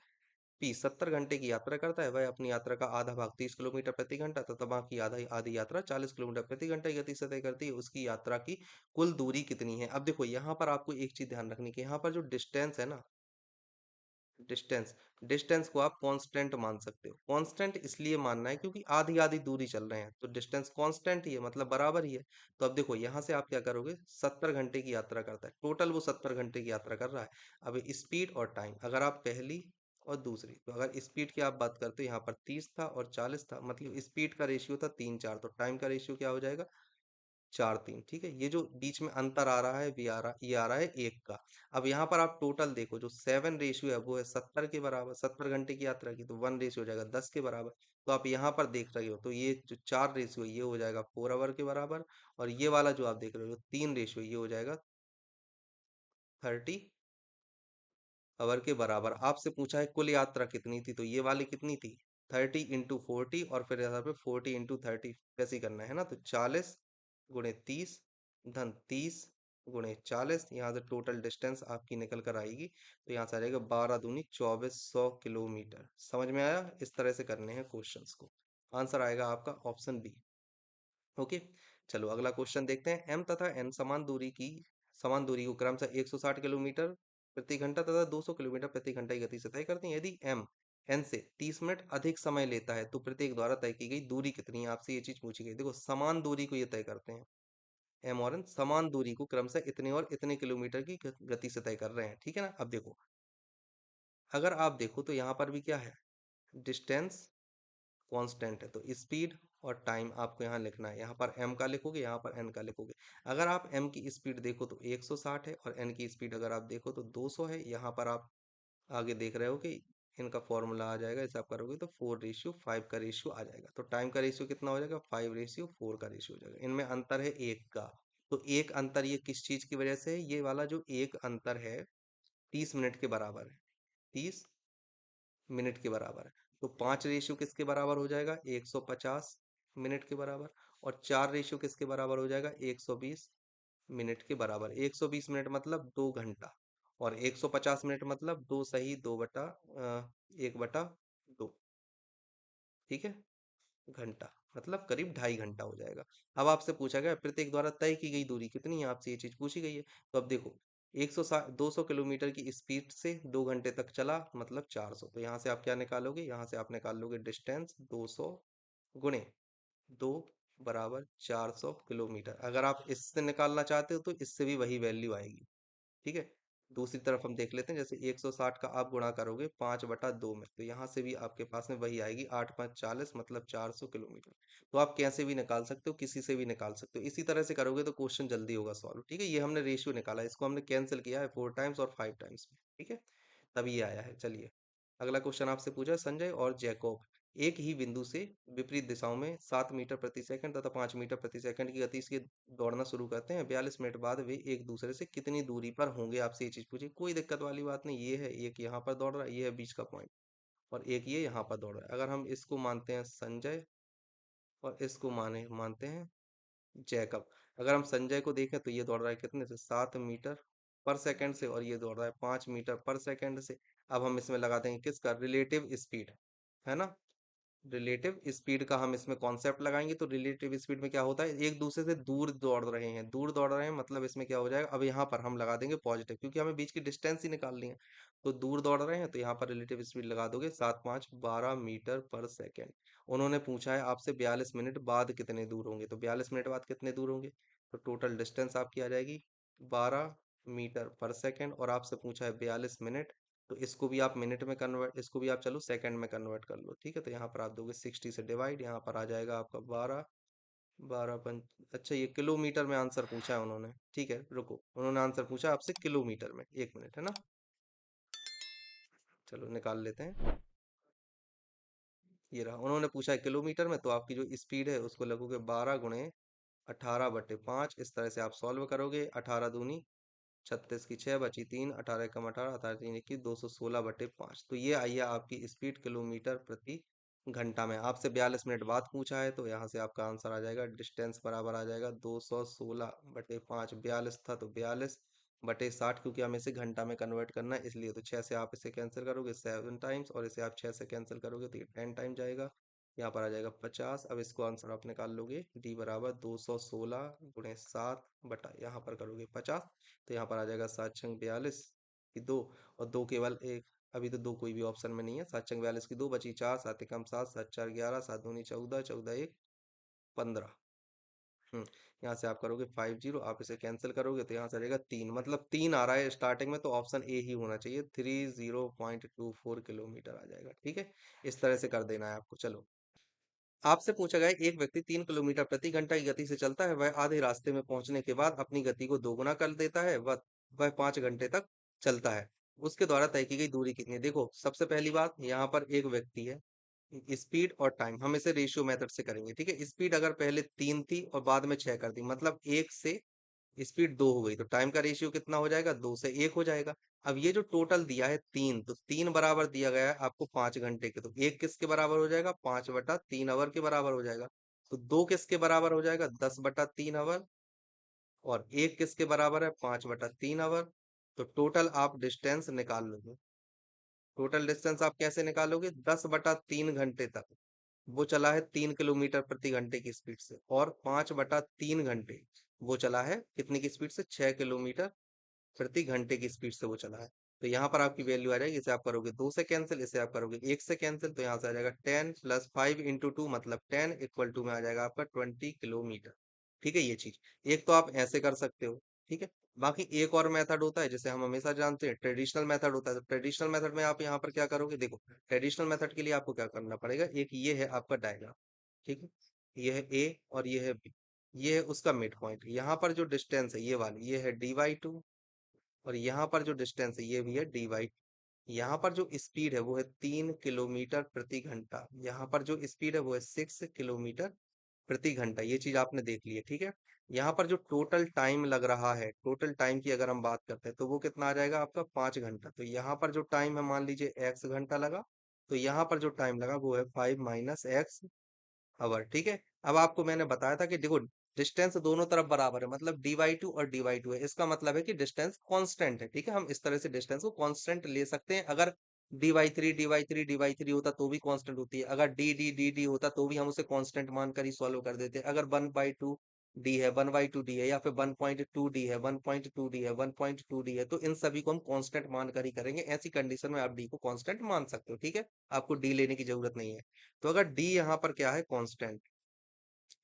पी 70 घंटे की यात्रा करता है, वह अपनी यात्रा का आधा भाग 30 किलोमीटर प्रति घंटा तथा बाकी आधा आधी यात्रा 40 किलोमीटर प्रति घंटा की गति से तय करती है। उसकी यात्रा की कुल दूरी कितनी है? अब देखो यहाँ पर आपको एक चीज ध्यान रखनी है कि यहाँ पर जो डिस्टेंस है ना, डिस्टेंस डिस्टेंस को आप कांस्टेंट मान सकते हो। कांस्टेंट इसलिए मानना है क्योंकि आधी आधी दूरी चल रहे हैं, तो डिस्टेंस कांस्टेंट ही है, मतलब बराबर ही है। तो अब देखो यहाँ से आप क्या करोगे, 70 घंटे की यात्रा करता है, टोटल वो 70 घंटे की यात्रा कर रहा है। अब स्पीड और टाइम, अगर आप पहली और दूसरी, तो अगर स्पीड की आप बात करते हो यहाँ पर 30 था और 40 था, मतलब स्पीड का रेशियो था 3:4, तो टाइम का रेशियो क्या हो जाएगा, 4:3। ठीक है, ये जो बीच में अंतर आ रहा है, ये आ रहा है 1 का। अब यहाँ पर आप टोटल देखो, जो 7 रेशियो है वो है 70 के बराबर, 70 घंटे की यात्रा की, तो 1 रेशियो हो जाएगा 10 के बराबर। तो आप यहाँ पर देख रहे हो, तो ये जो 4 रेशियो ये हो जाएगा 4 आवर के बराबर, और ये वाला जो आप देख रहे हो 3 रेशियो ये हो जाएगा 30 आवर के बराबर। आपसे पूछा है कुल यात्रा कितनी थी, तो ये वाली कितनी थी, 30 × 40, और फिर यहाँ पे 40 × 30 कैसे करना है ना, तो 40 × 30 धन 30 × 40, यहाँ से टोटल डिस्टेंस आपकी निकल कर आएगी, तो यहाँ से आ जाएगा 12×2 = 2400 किलोमीटर। समझ में आया? इस तरह से करने हैं क्वेश्चंस को। आंसर आएगा आपका ऑप्शन बी। ओके, चलो अगला क्वेश्चन देखते हैं। एम तथा एन समान दूरी को क्रमशः 160 किलोमीटर प्रति घंटा तथा 200 किलोमीटर प्रति घंटा की गति से तय करती हैं। यदि एम एन से 30 मिनट अधिक समय लेता है तो प्रत्येक द्वारा तय की गई दूरी कितनी है? आपसे ये चीज पूछी गई। देखो समान दूरी को ये तय करते हैं, एम और एन समान दूरी को क्रमशः इतने और इतने किलोमीटर की गति से तय कर रहे हैं, ठीक है ना। अब देखो, अगर आप देखो तो यहाँ पर भी क्या है, डिस्टेंस कांस्टेंट है, तो स्पीड और टाइम आपको यहाँ लिखना है। यहाँ पर m का लिखोगे, यहाँ पर n का लिखोगे। अगर आप m की स्पीड देखो तो 160 है, और n की स्पीड अगर आप देखो तो 200 है। यहाँ पर आप आगे देख रहे हो कि इनका फॉर्मूला आ जाएगा, इसे आप करोगे तो 4:5 का रेशियो आ जाएगा। तो टाइम का रेशियो कितना हो जाएगा, 5:4 का रेशियो हो जाएगा। इनमें अंतर है 1 का। तो एक अंतर ये किस चीज की वजह से है, ये वाला जो एक अंतर है 30 मिनट के बराबर है, 30 मिनट के बराबर है। तो 5 रेशियो किसके बराबर हो जाएगा, 150 मिनट के बराबर। और 4 रेशियो किसके बराबर हो जाएगा, 120 मिनट के बराबर। 120 मिनट मतलब 2 घंटा, और 150 मिनट मतलब 1/2, ठीक है। घंटा मतलब करीब 2.5 घंटा हो जाएगा। अब आपसे पूछा गया प्रत्येक द्वारा तय की गई दूरी कितनी है, आपसे ये चीज पूछी गई है। तो अब देखो, 160 200 किलोमीटर की स्पीड से 2 घंटे तक चला, मतलब 400। तो यहाँ से आप क्या निकालोगे, यहाँ से आप निकाल लोगे डिस्टेंस 200 गुणे 2 बराबर 400 किलोमीटर। अगर आप इससे निकालना चाहते हो तो इससे भी वही वैल्यू आएगी, ठीक है। दूसरी तरफ हम देख लेते हैं, जैसे 160 का आप गुणा करोगे 5/2 में, तो यहाँ से भी आपके पास में वही आएगी, 8×5 = 40, मतलब 400 किलोमीटर। तो आप कैसे भी निकाल सकते हो, किसी से भी निकाल सकते हो। इसी तरह से करोगे तो क्वेश्चन जल्दी होगा सॉल्व, ठीक है। ये हमने रेशियो निकाला, इसको हमने कैंसिल किया है 4 टाइम्स और 5 टाइम्स में, ठीक है, तभी ये आया है। चलिए अगला क्वेश्चन आपसे पूछा, संजय और जैकब एक ही बिंदु से विपरीत दिशाओं में 7 मीटर प्रति सेकंड तथा 5 मीटर प्रति सेकंड की गति से दौड़ना शुरू करते हैं। 42 मिनट बाद वे एक दूसरे से कितनी दूरी पर होंगे? आपसे ये चीज पूछी, कोई दिक्कत वाली बात नहीं। ये है एक यहाँ पर दौड़ रहा है, ये है बीच का पॉइंट, और एक ये यहाँ पर दौड़ रहा है। अगर हम इसको मानते हैं संजय और इसको मानते हैं जैकब। अगर हम संजय को देखें तो ये दौड़ रहा है कितने से, 7 मीटर पर सेकंड से, और ये दौड़ रहा है 5 मीटर पर सेकंड से। अब हम इसमें लगा देंगे किसका, रिलेटिव स्पीड, है ना। रिलेटिव स्पीड का हम इसमें कॉन्सेप्ट लगाएंगे, तो रिलेटिव स्पीड में क्या होता है, एक दूसरे से दूर दौड़ रहे हैं, दूर दौड़ रहे हैं, मतलब इसमें क्या हो जाएगा, अब यहाँ पर हम लगा देंगे पॉजिटिव, क्योंकि हमें बीच की डिस्टेंस ही निकालनी है। तो दूर दौड़ रहे हैं, तो यहाँ पर रिलेटिव स्पीड लगा दोगे 7×5 = 12 मीटर पर सेकेंड। उन्होंने पूछा है आपसे 42 मिनट बाद कितने दूर होंगे, तो 42 मिनट बाद कितने दूर होंगे, तो टोटल डिस्टेंस आपकी आ जाएगी 12 मीटर पर सेकेंड, और आपसे पूछा है 42 मिनट, तो इसको भी आप मिनट में कन्वर्ट, इसको भी आप चलो सेकंड में कन्वर्ट कर लो, ठीक है। तो यहाँ पर आप दोगे 60 से डिवाइड, यहाँ पर आ जाएगा आपका 12, 12 अच्छा ये किलोमीटर में आंसर पूछा है उन्होंने, ठीक है, रुको, उन्होंने आंसर पूछा आपसे किलोमीटर में, 1 मिनट है ना, चलो निकाल लेते हैं। ये रहा, उन्होंने पूछा है किलोमीटर में, तो आपकी जो स्पीड है उसको लगोगे 12 × 18/5। इस तरह से आप सॉल्व करोगे। 18 दूनी 36 की 6 बची 3, 18 एकम 18, 18 3 21, 216/5। तो ये आई है आपकी स्पीड किलोमीटर प्रति घंटा में। आपसे 42 मिनट बाद पूछा है, तो यहाँ से आपका आंसर आ जाएगा, डिस्टेंस बराबर आ जाएगा 216/5। 42 था तो 42/60, क्योंकि हमें इसे घंटा में कन्वर्ट करना है इसलिए। तो 6 से आप इसे कैंसिल करोगे 7 टाइम्स, और इसे आप 6 से कैंसिल करोगे तो ये 10 टाइम जाएगा। यहाँ पर आ जाएगा 50। अब इसको आंसर आप निकाल लोगे, डी बराबर 216 × 7 बटा यहाँ पर करोगे 50, तो यहाँ पर आ जाएगा 7×42 की 2, और 2 केवल एक, अभी तो 2 कोई भी ऑप्शन में नहीं है। 7×42 की 2 बची 4, 7 एकम 7, 7×4 = 11, 7 दूनी 14, 14 × 1 = 15। यहाँ से आप करोगे 50, आप इसे कैंसिल करोगे तो यहाँ से आ जाएगा 3, मतलब 3 आ रहा है स्टार्टिंग में, तो ऑप्शन ए ही होना चाहिए। 30.24 किलोमीटर आ जाएगा। ठीक है, इस तरह से कर देना है आपको। चलो, आपसे पूछा गया है, एक व्यक्ति 3 किलोमीटर प्रति घंटा की गति से चलता है, वह आधे रास्ते में पहुंचने के बाद अपनी गति को दोगुना कर देता है, वह 5 घंटे तक चलता है। उसके द्वारा तय की गई दूरी कितनी है? देखो, सबसे पहली बात, यहाँ पर एक व्यक्ति है, स्पीड और टाइम हम इसे रेशियो मेथड से करेंगे। ठीक है, स्पीड अगर पहले 3 थी और बाद में 6 कर दी, मतलब 1 से स्पीड 2 हो गई, तो टाइम का रेशियो कितना हो जाएगा? 2 से 1 हो जाएगा। अब ये जो टोटल दिया है 3, तो 3 बराबर दिया गया है आपको 5 घंटे के, तो 1 किसके बराबर हो जाएगा? 5/3 आवर के बराबर हो जाएगा। तो 2 किसके बराबर हो जाएगा? 10/3 आवर। और 1 किसके बराबर है? 5/3 आवर। तो टोटल आप डिस्टेंस निकाल लोगे। टोटल डिस्टेंस आप कैसे निकालोगे? 10/3 घंटे तक वो चला है 3 किलोमीटर प्रति घंटे की स्पीड से, और 5/3 घंटे वो चला है कितने की स्पीड से? 6 किलोमीटर प्रति घंटे की स्पीड से वो चला है। तो यहाँ पर आपकी वैल्यू आ जाएगी, इसे आप करोगे 2 से कैंसिल, इसे आप करोगे 1 से कैंसिल, तो यहाँ से आ जाएगा 10 + 5 × 2 मतलब 10 = में आ जाएगा आपका 20 किलोमीटर। ठीक है, ये चीज एक तो आप ऐसे कर सकते हो। ठीक है, बाकी एक और मेथड होता है जिसे हम हमेशा जानते हैं, ट्रेडिशनल मेथड होता है। तो ट्रेडिशनल मेथड में आप यहाँ पर क्या करोगे? देखो, ट्रेडिशनल मेथड के लिए आपको क्या करना पड़ेगा, एक ये है आपका डायग्राम। ठीक है, ये है ए और ये है बी, ये है उसका मिड पॉइंट। यहाँ पर जो डिस्टेंस है ये वाली, ये है dy2, और यहाँ पर जो डिस्टेंस है ये भी है dy2। यहाँ पर जो स्पीड है वो है 3 किलोमीटर प्रति घंटा, यहाँ पर जो स्पीड है वो है 6 किलोमीटर प्रति घंटा। ये चीज आपने देख ली है। ठीक है, यहाँ पर जो टोटल टाइम लग रहा है, टोटल टाइम की अगर हम बात करते हैं, तो वो कितना आ जाएगा आपका? 5 घंटा। तो यहाँ पर जो टाइम है, मान लीजिए x घंटा लगा, तो यहाँ पर जो टाइम लगा वो है 5 - x आवर। ठीक है, अब आपको मैंने बताया था कि देखो, डिस्टेंस दोनों तरफ बराबर है, मतलब dy2 और dy2 है, इसका मतलब है कि डिस्टेंस कांस्टेंट है। ठीक है, हम इस तरह से डिस्टेंस को कांस्टेंट ले सकते हैं। अगर dy3 होता तो भी कांस्टेंट होती है, अगर dd होता तो भी हम उसे कांस्टेंट मानकर ही सॉल्व कर देते हैं। अगर 1/2 d है, 1/2 d है, या फिर 1.2 d है, 1.2 d है, 1.2 d है, तो इन सभी को हम कांस्टेंट मानकर ही करेंगे। ऐसी कंडीशन में आप डी को कांस्टेंट मान सकते हो। ठीक है, आपको डी लेने की जरूरत नहीं है। तो अगर डी यहाँ पर क्या है? कांस्टेंट।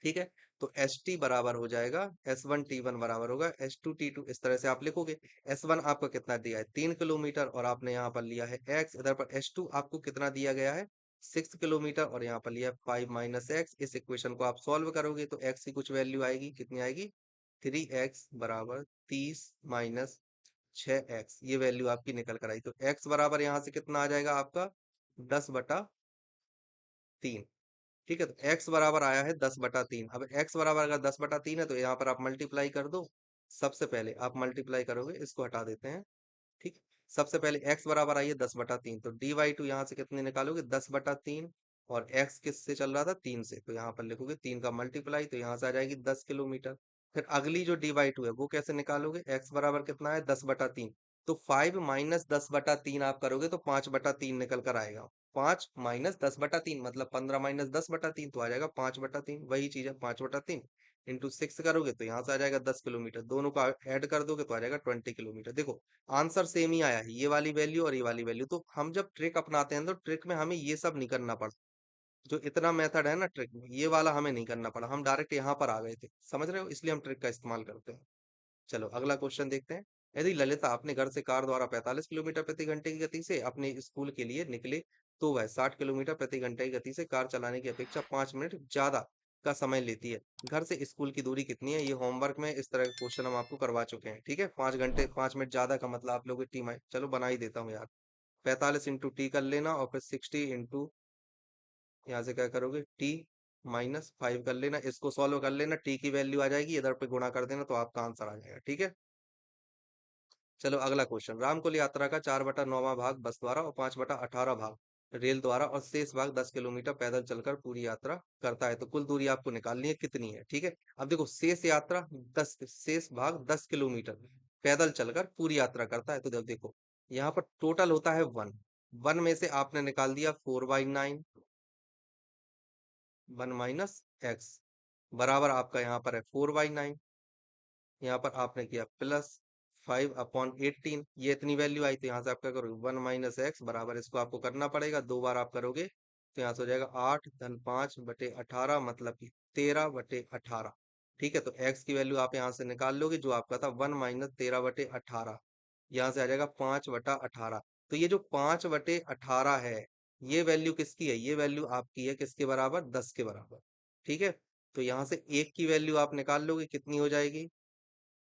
ठीक है, तो एस टी बराबर हो जाएगा, S1 T1 बराबर होगा S2 T2। इस तरह से आप लिखोगे। S1 आपका कितना दिया है? 3 किलोमीटर, और आपने यहाँ पर लिया है x। इधर पर S2 आपको कितना दिया गया है? 6 किलोमीटर, और यहाँ पर लिया 5 - x। इस इक्वेशन को आप सॉल्व करोगे तो x की कुछ वैल्यू आएगी, कितनी आएगी? 3x बराबर 30 माइनस 6x, ये वैल्यू आपकी निकल कर आई। तो x बराबर यहाँ से कितना आ जाएगा आपका? 10/3। ठीक है, तो x बराबर आया है 10/3। अब x बराबर अगर 10/3 है, तो यहाँ पर आप मल्टीप्लाई कर दो। सबसे पहले आप मल्टीप्लाई करोगे, इसको हटा देते हैं। ठीक, सबसे पहले x बराबर आई है 10/3, तो dy2 यहाँ से कितने निकालोगे? 10/3। और x किससे चल रहा था? 3 से, तो यहाँ पर लिखोगे 3 का मल्टीप्लाई, तो यहाँ से आ जाएगी 10 किलोमीटर। फिर अगली जो dy2 है वो कैसे निकालोगे? x बराबर कितना है? 10/3। तो 5 - 10/3 आप करोगे तो 5/3 निकल कर आएगा। 5 - 10/3 मतलब 15 - 10/3, तो आ जाएगा 5/3। वही चीज है, 5/3 इंटू 6 करोगे तो यहाँ से आ जाएगा 10 किलोमीटर। दोनों का ऐड कर दोगे तो आ जाएगा 20 किलोमीटर। देखो, आंसर सेम ही आया है, ये वाली वैल्यू और ये वाली वैल्यू। तो हम जब ट्रिक अपनाते हैं तो ट्रिक में हमें ये सब नहीं करना पड़ता। जो इतना मेथड है ना ट्रिक में, ये वाला हमें नहीं करना पड़ा, हम डायरेक्ट यहाँ पर आ गए थे। समझ रहे हो? इसलिए हम ट्रिक का इस्तेमाल करते हैं। चलो, अगला क्वेश्चन देखते हैं। यदि ललिता अपने घर से कार द्वारा 45 किलोमीटर प्रति घंटे की गति से अपने स्कूल के लिए निकले, तो वह 60 किलोमीटर प्रति घंटे की गति से कार चलाने की अपेक्षा 5 मिनट ज्यादा का समय लेती है। घर से स्कूल की दूरी कितनी है? ये होमवर्क में इस तरह के क्वेश्चन हम आपको करवा चुके हैं। ठीक है, 5 घंटे 5 मिनट ज्यादा का मतलब आप लोग टी माइल, चलो बना ही देता हूँ यार। 45 इंटू टी कर लेना, और फिर 60 इंटू यहाँ से क्या करोगे, t-5 कर लेना, इसको सॉल्व कर लेना, t की वैल्यू आ जाएगी, इधर पे गुणा कर देना तो आपका आंसर आ जाएगा। ठीक है, चलो अगला क्वेश्चन। रामकुल यात्रा का 4/9वां भाग बस द्वारा और 5/18 भाग रेल द्वारा और शेष भाग 10 किलोमीटर पैदल चलकर पूरी यात्रा करता है, तो कुल दूरी आपको निकालनी है कितनी है। ठीक है, अब देखो शेष यात्रा 10 शेष भाग 10 किलोमीटर पैदल चलकर पूरी यात्रा करता है, तो जब देखो यहाँ पर टोटल होता है 1 में से आपने निकाल दिया 4/9, 1 - x बराबर आपका यहाँ पर है 4/9, यहाँ पर आपने किया प्लस 5/18, ये इतनी वैल्यू आई, तो यहाँ से आप क्या करोगे 1 - x बराबर, इसको आपको करना पड़ेगा, 2 बार आप करोगे तो यहाँ से हो जाएगा 8 - 5/18 मतलब कि 13/18। ठीक है, तो x की वैल्यू आप यहाँ से निकाल लोगे, जो आपका था 1 - 13/18, यहाँ से आ जाएगा 5/18। तो ये जो 5/18 है, ये वैल्यू किसकी है, ये वैल्यू आपकी है किसके बराबर, 10 के बराबर। ठीक है, तो यहाँ से एक की वैल्यू आप निकाल लोगे, कितनी हो जाएगी,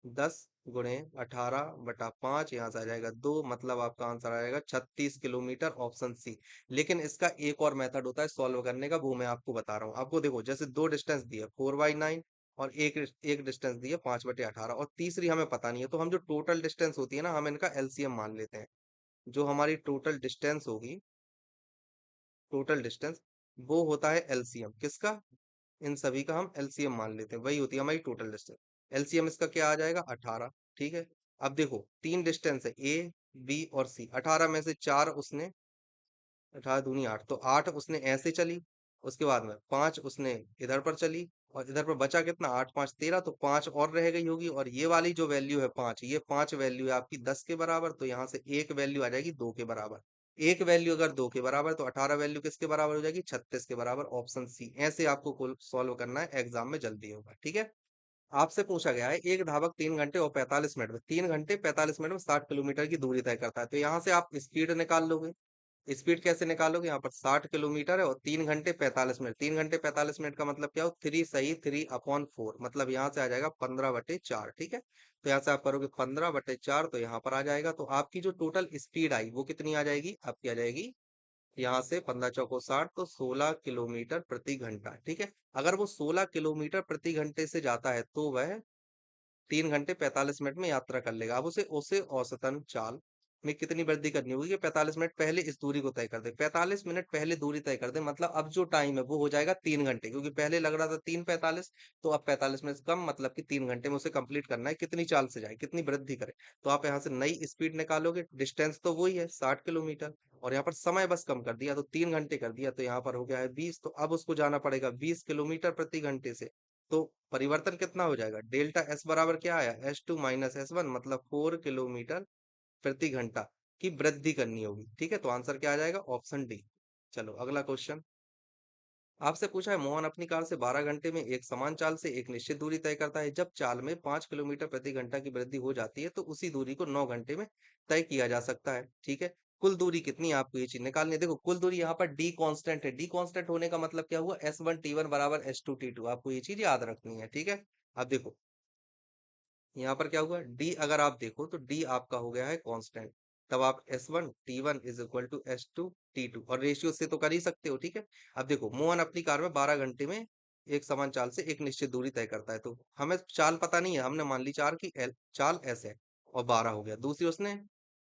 10 × 18/5, यहाँ से आ जाएगा 2, मतलब आपका आंसर आ जाएगा 36 किलोमीटर, ऑप्शन सी। लेकिन इसका एक और मेथड होता है सॉल्व करने का, वो मैं आपको बता रहा हूँ। आपको देखो जैसे दो डिस्टेंस दिए 4/9 और एक एक डिस्टेंस दिए 5/18 और तीसरी हमें पता नहीं है, तो हम जो टोटल डिस्टेंस होती है ना, हम इनका एलसीएम मान लेते हैं। जो हमारी टोटल डिस्टेंस होगी, टोटल डिस्टेंस, वो होता है एलसीएम किसका, इन सभी का हम एलसीएम मान लेते हैं, वही होती है हमारी टोटल डिस्टेंस। एलसीएम इसका क्या आ जाएगा, 18। ठीक है, अब देखो तीन डिस्टेंस है, ए बी और सी, 18 में से 4 उसने, 18 दूनी 8, तो 8 उसने ऐसे चली, उसके बाद में 5 उसने इधर पर चली, और इधर पर बचा कितना, 8 × 5 = 13, तो 5 और रह गई होगी, और ये वाली जो वैल्यू है 5, ये 5 वैल्यू है आपकी 10 के बराबर, तो यहाँ से एक वैल्यू आ जाएगी 2 के बराबर। एक वैल्यू अगर 2 के बराबर, तो 18 वैल्यू किसके बराबर हो जाएगी, 36 के बराबर, ऑप्शन सी। ऐसे आपको कुल सॉल्व करना है, एग्जाम में जल्दी होगा। ठीक है, आपसे पूछा गया है एक धावक 3 घंटे और 45 मिनट में, 3 घंटे 45 मिनट में 60 किलोमीटर की दूरी तय करता है, तो यहाँ से आप स्पीड निकाल लोगे। स्पीड कैसे निकालोगे, यहाँ पर 60 किलोमीटर है और 3 घंटे 45 मिनट, 3 घंटे 45 मिनट का मतलब क्या हो, 3 × 4, मतलब यहाँ से आ जाएगा 15/4। ठीक है, तो यहाँ से आप करोगे 15/4, तो यहाँ पर आ जाएगा, तो आपकी जो टोटल स्पीड आई वो कितनी आ जाएगी, आपकी आ जाएगी यहाँ से 15 × 4 = 60, तो 16 किलोमीटर प्रति घंटा। ठीक है, अगर वो 16 किलोमीटर प्रति घंटे से जाता है, तो वह 3 घंटे 45 मिनट में यात्रा कर लेगा। अब उसे उसे औसतन चाल में कितनी वृद्धि करनी होगी कि 45 मिनट पहले इस दूरी को तय कर दे, 45 मिनट पहले दूरी तय कर दे, मतलब अब जो टाइम है वो हो जाएगा 3 घंटे, क्योंकि पहले लग रहा था 3:45, तो अब 45 मिनट से कम, मतलब कि 3 घंटे में उसे कंप्लीट करना है, कितनी चाल से जाए, कितनी वृद्धि करे। तो आप यहाँ से नई स्पीड निकालोगे, डिस्टेंस तो वही है 60 किलोमीटर, और यहाँ पर समय बस कम कर दिया, तो 3 घंटे कर दिया, तो यहाँ पर हो गया है 20, तो अब उसको जाना पड़ेगा 20 किलोमीटर प्रति घंटे से। तो परिवर्तन कितना हो जाएगा, डेल्टा एस बराबर क्या आया, S2 - S1, मतलब 4 किलोमीटर प्रति घंटा की वृद्धि करनी होगी। ठीक है, तो आंसर क्या आ जाएगा, ऑप्शन डी। चलो अगला क्वेश्चन। आपसे पूछा है मोहन अपनी कार से 12 घंटे में एक समान चाल से एक निश्चित दूरी तय करता है, जब चाल में 5 किलोमीटर प्रति घंटा की वृद्धि हो जाती है, तो उसी दूरी को 9 घंटे में तय किया जा सकता है। ठीक है, कुल दूरी कितनी है आपको ये चीज निकालनी है। देखो कुल दूरी यहाँ पर डी कांस्टेंट है, डी कांस्टेंट होने का मतलब क्या हुआ, S1 T1 = S2 T2, आपको ये चीज याद रखनी है। ठीक है, अब देखो यहाँ पर क्या हुआ, डी अगर आप देखो तो डी आपका हो गया है कांस्टेंट, तब आप S1 T1 = S2 T2, और रेशियो से तो कर ही सकते हो। ठीक है, अब देखो मोहन अपनी कार में 12 घंटे में एक समान चाल से एक निश्चित दूरी तय करता है, तो हमें चाल पता नहीं है, हमने मान ली चार की चाल S है, और 12 हो गया। दूसरी उसने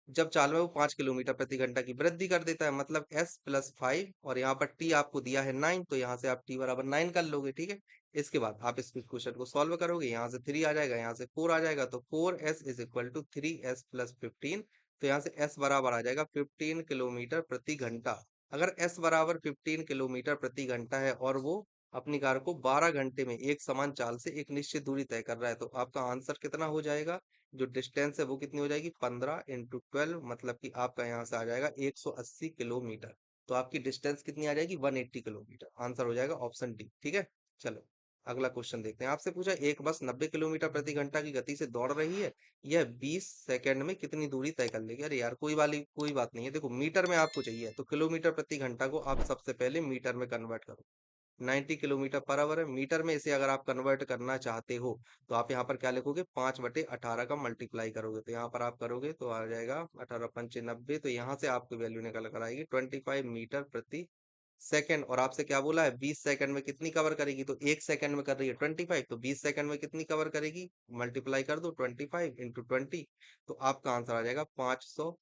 जब चाल में वो 5 किलोमीटर प्रति घंटा की वृद्धि कर देता है, मतलब S + 5, और यहाँ पर टी आपको दिया है 9, तो यहाँ से आप टी बराबर 9 कर लोगे। ठीक है, इसके बाद आप इस क्वेश्चन को सॉल्व करोगे, यहाँ से 3 आ जाएगा, यहाँ से 4 आ जाएगा, तो 4s = 3s + 15, तो यहाँ से s बराबर आ जाएगा 15 किलोमीटर प्रति घंटा। अगर s बराबर 15 किलोमीटर प्रति घंटा है और वो अपनी कार को 12 घंटे में एक समान चाल से एक निश्चित दूरी तय कर रहा है, तो आपका आंसर कितना हो जाएगा, जो डिस्टेंस है वो कितनी हो जाएगी, 15 × 12, मतलब कि आपका यहाँ से आ जाएगा 180 किलोमीटर। तो आपकी डिस्टेंस कितनी आ जाएगी, 180 किलोमीटर, आंसर हो जाएगा ऑप्शन डी। ठीक है, चलो अगला क्वेश्चन देखते हैं। आपसे पूछा एक बस 90 किलोमीटर प्रति घंटा की गति से दौड़ रही है, यह 20 सेकंड में कितनी दूरी तय कर लेगी। अरे यार कोई बात नहीं है, देखो मीटर में आपको चाहिए, तो किलोमीटर प्रति घंटा को आप सबसे पहले मीटर में कन्वर्ट करो। 90 किलोमीटर पर आवर है, मीटर में इसे अगर आप कन्वर्ट करना चाहते हो, तो आप यहाँ पर क्या लिखोगे, 5/18 का मल्टीप्लाई करोगे, तो यहाँ पर आप करोगे तो आ जाएगा 18×5 = 90, तो यहाँ से आपकी वैल्यू निकल कर आएगी 25 मीटर प्रति सेकंड, और आपसे क्या बोला है 20 सेकंड में कितनी कवर करेगी, तो 1 सेकंड में कर रही है 25, तो 20 सेकंड में कितनी कवर करेगी, मल्टीप्लाई कर दो 25 इंटू 20, तो आपका आंसर आ जाएगा 500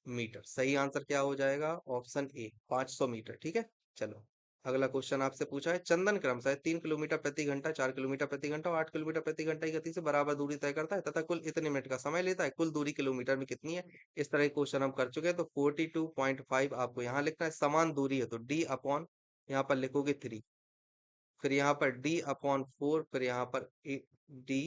मीटर। सही आंसर क्या हो जाएगा, ऑप्शन ए 500 मीटर। ठीक है, चलो अगला क्वेश्चन आपसे पूछा है, चंदन क्रमशः 3 किलोमीटर प्रति घंटा, 4 किलोमीटर प्रति घंटा और 8 किलोमीटर प्रति घंटा की गति से बराबर दूरी तय करता है तथा कुल इतने मिनट का समय लेता है, कुल दूरी किलोमीटर में कितनी है। इस तरह के क्वेश्चन हम कर चुके हैं, तो 42.5 आपको यहाँ लिखना है। समान दूरी है तो डी अपॉन, यहाँ पर लिखोगे 3, फिर यहाँ पर डी अपॉन 4, फिर यहाँ पर डी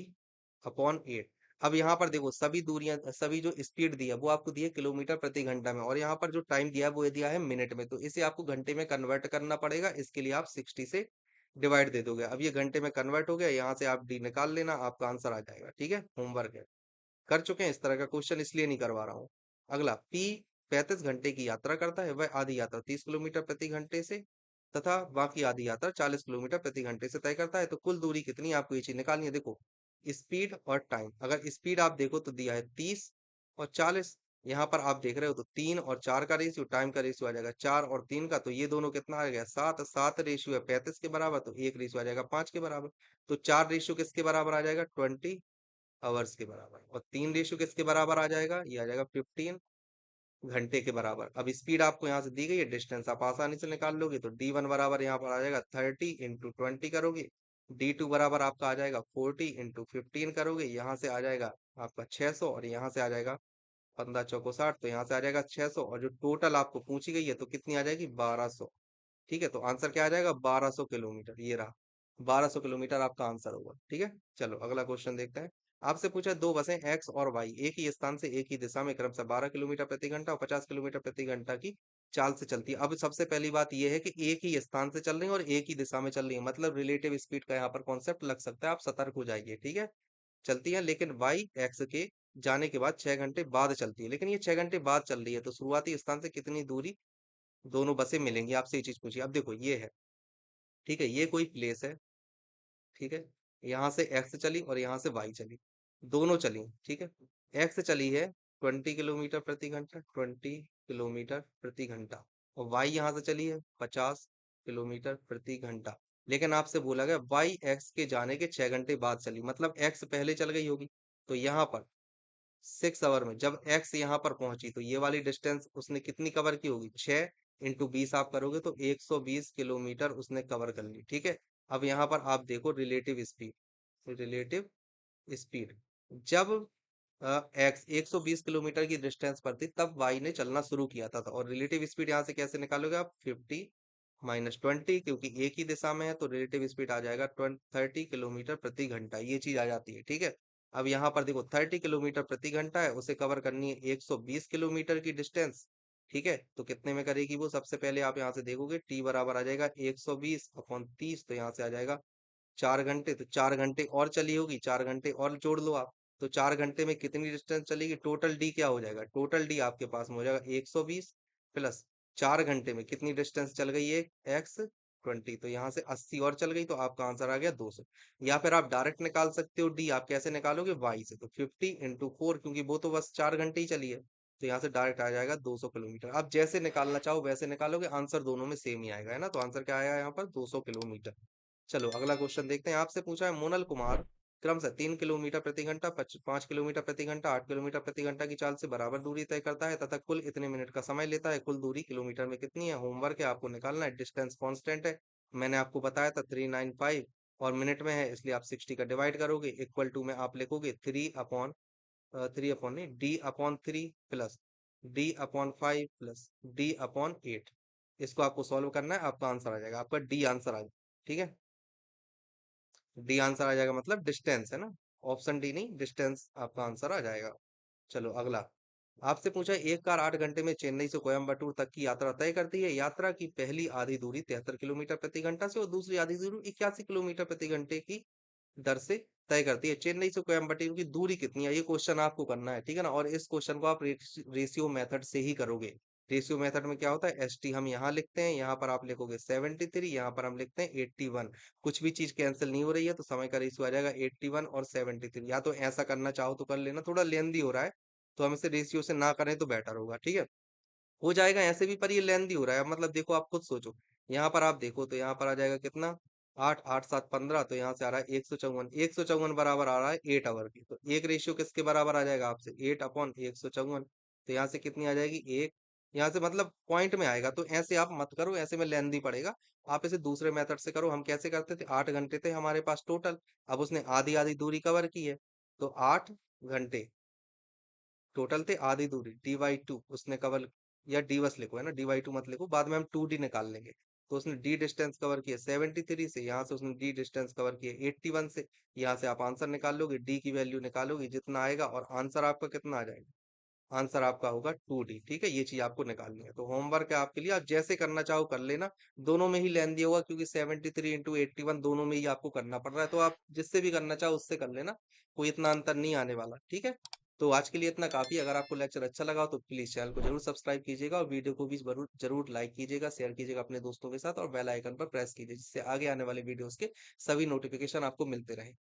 अपॉन 8। अब यहाँ पर देखो सभी दूरियां, सभी जो स्पीड दी है वो आपको दी है किलोमीटर प्रति घंटा में, और यहाँ पर जो टाइम दिया है वो दिया है मिनट में, तो इसे आपको घंटे में कन्वर्ट करना पड़ेगा। इसके लिए आप 60 से डिवाइड दे दोगे। अब ये घंटे में कन्वर्ट हो गया, यहाँ से आप डी निकाल लेना, आपका आंसर आ जाएगा। ठीक है, होमवर्क है, कर चुके हैं इस तरह का क्वेश्चन, इसलिए नहीं करवा रहा हूँ। अगला, पी 35 घंटे की यात्रा करता है, वह आधी यात्रा 30 किलोमीटर प्रति घंटे से तथा बाकी आधी यात्रा 40 किलोमीटर प्रति घंटे से तय करता है, तो कुल दूरी कितनी है, आपको ये चीज निकालनी है। देखो स्पीड और टाइम, अगर स्पीड आप देखो तो दिया है 30 और 40, यहाँ पर आप देख रहे हो तो 3 और 4 का रेशियो, टाइम का रेशियो आ जाएगा 4 और 3 का, तो ये दोनों कितना आ गया 7, 7 रेशियो है 35 के बराबर, तो एक रेशियो आ जाएगा 5 के बराबर, तो 4 रेशियो किसके बराबर आ जाएगा 20 आवर्स के बराबर, और 3 रेशियो किसके बराबर आ जाएगा, ये आ जाएगा 15 घंटे के बराबर। अब स्पीड आपको यहाँ से दी गई है, डिस्टेंस आप आसानी से निकाल लोगे, तो D1 बराबर यहाँ पर आ जाएगा 30 इंटू 20 करोगे, D2 बराबर आपका आ जाएगा 40 इंटू 15 करोगे, यहाँ से आ जाएगा आपका 600, और यहाँ से आ जाएगा 15 चौको 60, तो यहाँ से आ जाएगा 600, और जो टोटल आपको पूछी गई है तो कितनी आ जाएगी 1200। ठीक है, तो आंसर क्या आ जाएगा 1200 किलोमीटर, ये रहा 1200 किलोमीटर आपका आंसर होगा। ठीक है, चलो अगला क्वेश्चन देखते हैं। आपसे पूछा, दो बसें एक्स और वाई एक ही स्थान से एक ही दिशा में क्रमशः 12 किलोमीटर प्रति घंटा और 50 किलोमीटर प्रति घंटा की चाल से चलती है। अब सबसे पहली बात यह है कि एक ही स्थान से चल रही है और एक ही दिशा में चल रही है, मतलब रिलेटिव स्पीड का यहाँ पर कॉन्सेप्ट लग सकता है, आप सतर्क हो जाइए। ठीक है, चलती है, लेकिन वाई एक्स के जाने के बाद 6 घंटे बाद चलती है, लेकिन ये 6 घंटे बाद चल रही है, तो शुरुआती स्थान से कितनी दूरी दोनों बसें मिलेंगी, आपसे ये चीज पूछिए। अब देखो ये है, ठीक है, ये कोई प्लेस है, ठीक है, यहाँ से एक्स चली और यहाँ से वाई चली, दोनों चली। ठीक है, एक्स चली है 20 किलोमीटर प्रति घंटा, 20 किलोमीटर प्रति घंटा, और वाई यहाँ से चली है 50 किलोमीटर प्रति घंटा, लेकिन आपसे बोला गया वाई एक्स के जाने के 6 घंटे बाद चली, मतलब एक्स पहले चल गई होगी, तो यहाँ पर 6 आवर में जब एक्स यहाँ पर पहुंची तो ये वाली डिस्टेंस उसने कितनी कवर की होगी, 6 इंटू 20 आप करोगे तो 120 किलोमीटर उसने कवर कर ली। ठीक है, अब यहाँ पर आप देखो रिलेटिव स्पीड, रिलेटिव स्पीड जब एक्स 120 किलोमीटर की डिस्टेंस पर थी तब वाई ने चलना शुरू किया था, और रिलेटिव स्पीड यहाँ से कैसे निकालोगे आप, 50 - 20, क्योंकि एक ही दिशा में है तो रिलेटिव स्पीड आ जाएगा 30 किलोमीटर प्रति घंटा, ये चीज आ जाती है। ठीक है, अब यहाँ पर देखो 30 किलोमीटर प्रति घंटा है, उसे कवर करनी है 120 किलोमीटर की डिस्टेंस। ठीक है, तो कितने में करेगी वो, सबसे पहले आप यहाँ से देखोगे टी बराबर आ जाएगा 120/30, तो यहाँ से आ जाएगा 4 घंटे, तो 4 घंटे और चली होगी, 4 घंटे और जोड़ लो आप, तो 4 घंटे में कितनी डिस्टेंस चलेगी, टोटल डी क्या हो जाएगा, टोटल डी आपके पास में हो जाएगा 120 प्लस 4 घंटे में कितनी डिस्टेंस चल गई है एक्स 20, तो यहाँ से 80 और चल गई, तो आपका आंसर आ गया 200। या फिर आप डायरेक्ट निकाल सकते हो डी, आप कैसे निकालोगे वाई से, तो 50 इंटू 4, क्योंकि वो तो बस 4 घंटे ही चली है, तो यहाँ से डायरेक्ट आ जाएगा 200 किलोमीटर। आप जैसे निकालना चाहो वैसे निकालोगे, आंसर दोनों में सेम ही आएगा, है ना, तो आंसर क्या आएगा यहाँ पर 200 किलोमीटर। चलो अगला क्वेश्चन देखते हैं। आपसे पूछा है, मोनल कुमार क्रमशः 3 किलोमीटर प्रति घंटा, 5 किलोमीटर प्रति घंटा, 8 किलोमीटर प्रति घंटा की चाल से बराबर दूरी तय करता है तथा कुल इतने मिनट का समय लेता है, कुल दूरी किलोमीटर में कितनी है। होमवर्क है, आपको निकालना है, डिस्टेंस कांस्टेंट है, मैंने आपको बताया था 395, और मिनट में है इसलिए आप 60 का डिवाइड करोगे, इक्वल टू में आप लिखोगे 3 अपॉन नहीं, D/3 plus D/5 plus D/8। इसको आपको सॉल्व करना है, आपका आंसर आ जाएगा, आपका डी आंसर आ जाएगा। ठीक है, डी आंसर आ जाएगा, मतलब डिस्टेंस है ना, ऑप्शन डी नहीं, डिस्टेंस आपका आंसर आ जाएगा। चलो अगला, आपसे पूछा, एक कार 8 घंटे में चेन्नई से कोयम्बटूर तक की यात्रा तय करती है। यात्रा की पहली आधी दूरी 73 किलोमीटर प्रति घंटा से और दूसरी आधी दूरी 81 किलोमीटर प्रति घंटे की दर से तय करती है। चेन्नई से कोयम्बटूर की दूरी कितनी है, ये क्वेश्चन आपको करना है। ठीक है ना, और इस क्वेश्चन को आप रेशियो मेथड से ही करोगे। रेशियो मेथड में क्या होता है, एस टी हम यहाँ लिखते हैं, यहाँ पर आप लिखोगे 73, यहाँ पर हम लिखते हैं 81, कुछ भी चीज कैंसिल नहीं हो रही है, तो समय का रेशियो आ जाएगा 81 और 73। या तो ऐसा करना चाहो तो कर लेना, थोड़ा लेंदी हो रहा है तो हम इसे रेशियो से ना करें तो बेटर होगा। ठीक है, हो जाएगा ऐसे भी, पर ये लेंदी हो रहा है, मतलब देखो आप खुद सोचो, यहाँ पर आप देखो तो यहाँ पर आ जाएगा कितना, 8 8 7 15, तो यहाँ से आ रहा है 154 बराबर आ रहा है 8 आवर की। तो एक रेशियो किसके बराबर आ जाएगा आपसे, 8 अपॉन 154। तो यहाँ से कितनी आ जाएगी, एक। यहाँ से मतलब पॉइंट में आएगा, तो ऐसे आप मत करो, ऐसे में लेंदी पड़ेगा। आप इसे दूसरे मेथड से करो। हम कैसे करते थे, 8 घंटे थे हमारे पास टोटल, अब उसने आधी आधी दूरी कवर की है, तो 8 घंटे टोटल थे, आधी दूरी डी/2 उसने कवर, या डी बस लिखो, है ना, डी/2 मत लिखो, बाद में हम 2d निकाल लेंगे। तो उसने डी डिस्टेंस कवर किया 73 से, यहाँ से उसने डी डिस्टेंस कवर किया 81 से। यहाँ से आप आंसर निकाल लोगे, डी की वैल्यू निकालोगे जितना आएगा, और आंसर आपका कितना आ जाएगा, आंसर आपका होगा 2d। ठीक है, ये चीज आपको निकालनी है। तो होमवर्क है आपके लिए, आप जैसे करना चाहो कर लेना। दोनों में ही लेंथ दिया होगा, क्योंकि 73 इंटू 81 दोनों में ही आपको करना पड़ रहा है, तो आप जिससे भी करना चाहो उससे कर लेना, कोई इतना अंतर नहीं आने वाला। ठीक है, तो आज के लिए इतना काफी। अगर आपको लेक्चर अच्छा लगा हो तो प्लीज चैनल को जरूर सब्सक्राइब कीजिएगा, और वीडियो को भी जरूर जरूर लाइक कीजिएगा, शेयर कीजिएगा अपने दोस्तों के साथ, और बेल आइकन पर प्रेस कीजिए, जिससे आगे आने वाले वीडियोस के सभी नोटिफिकेशन आपको मिलते रहे।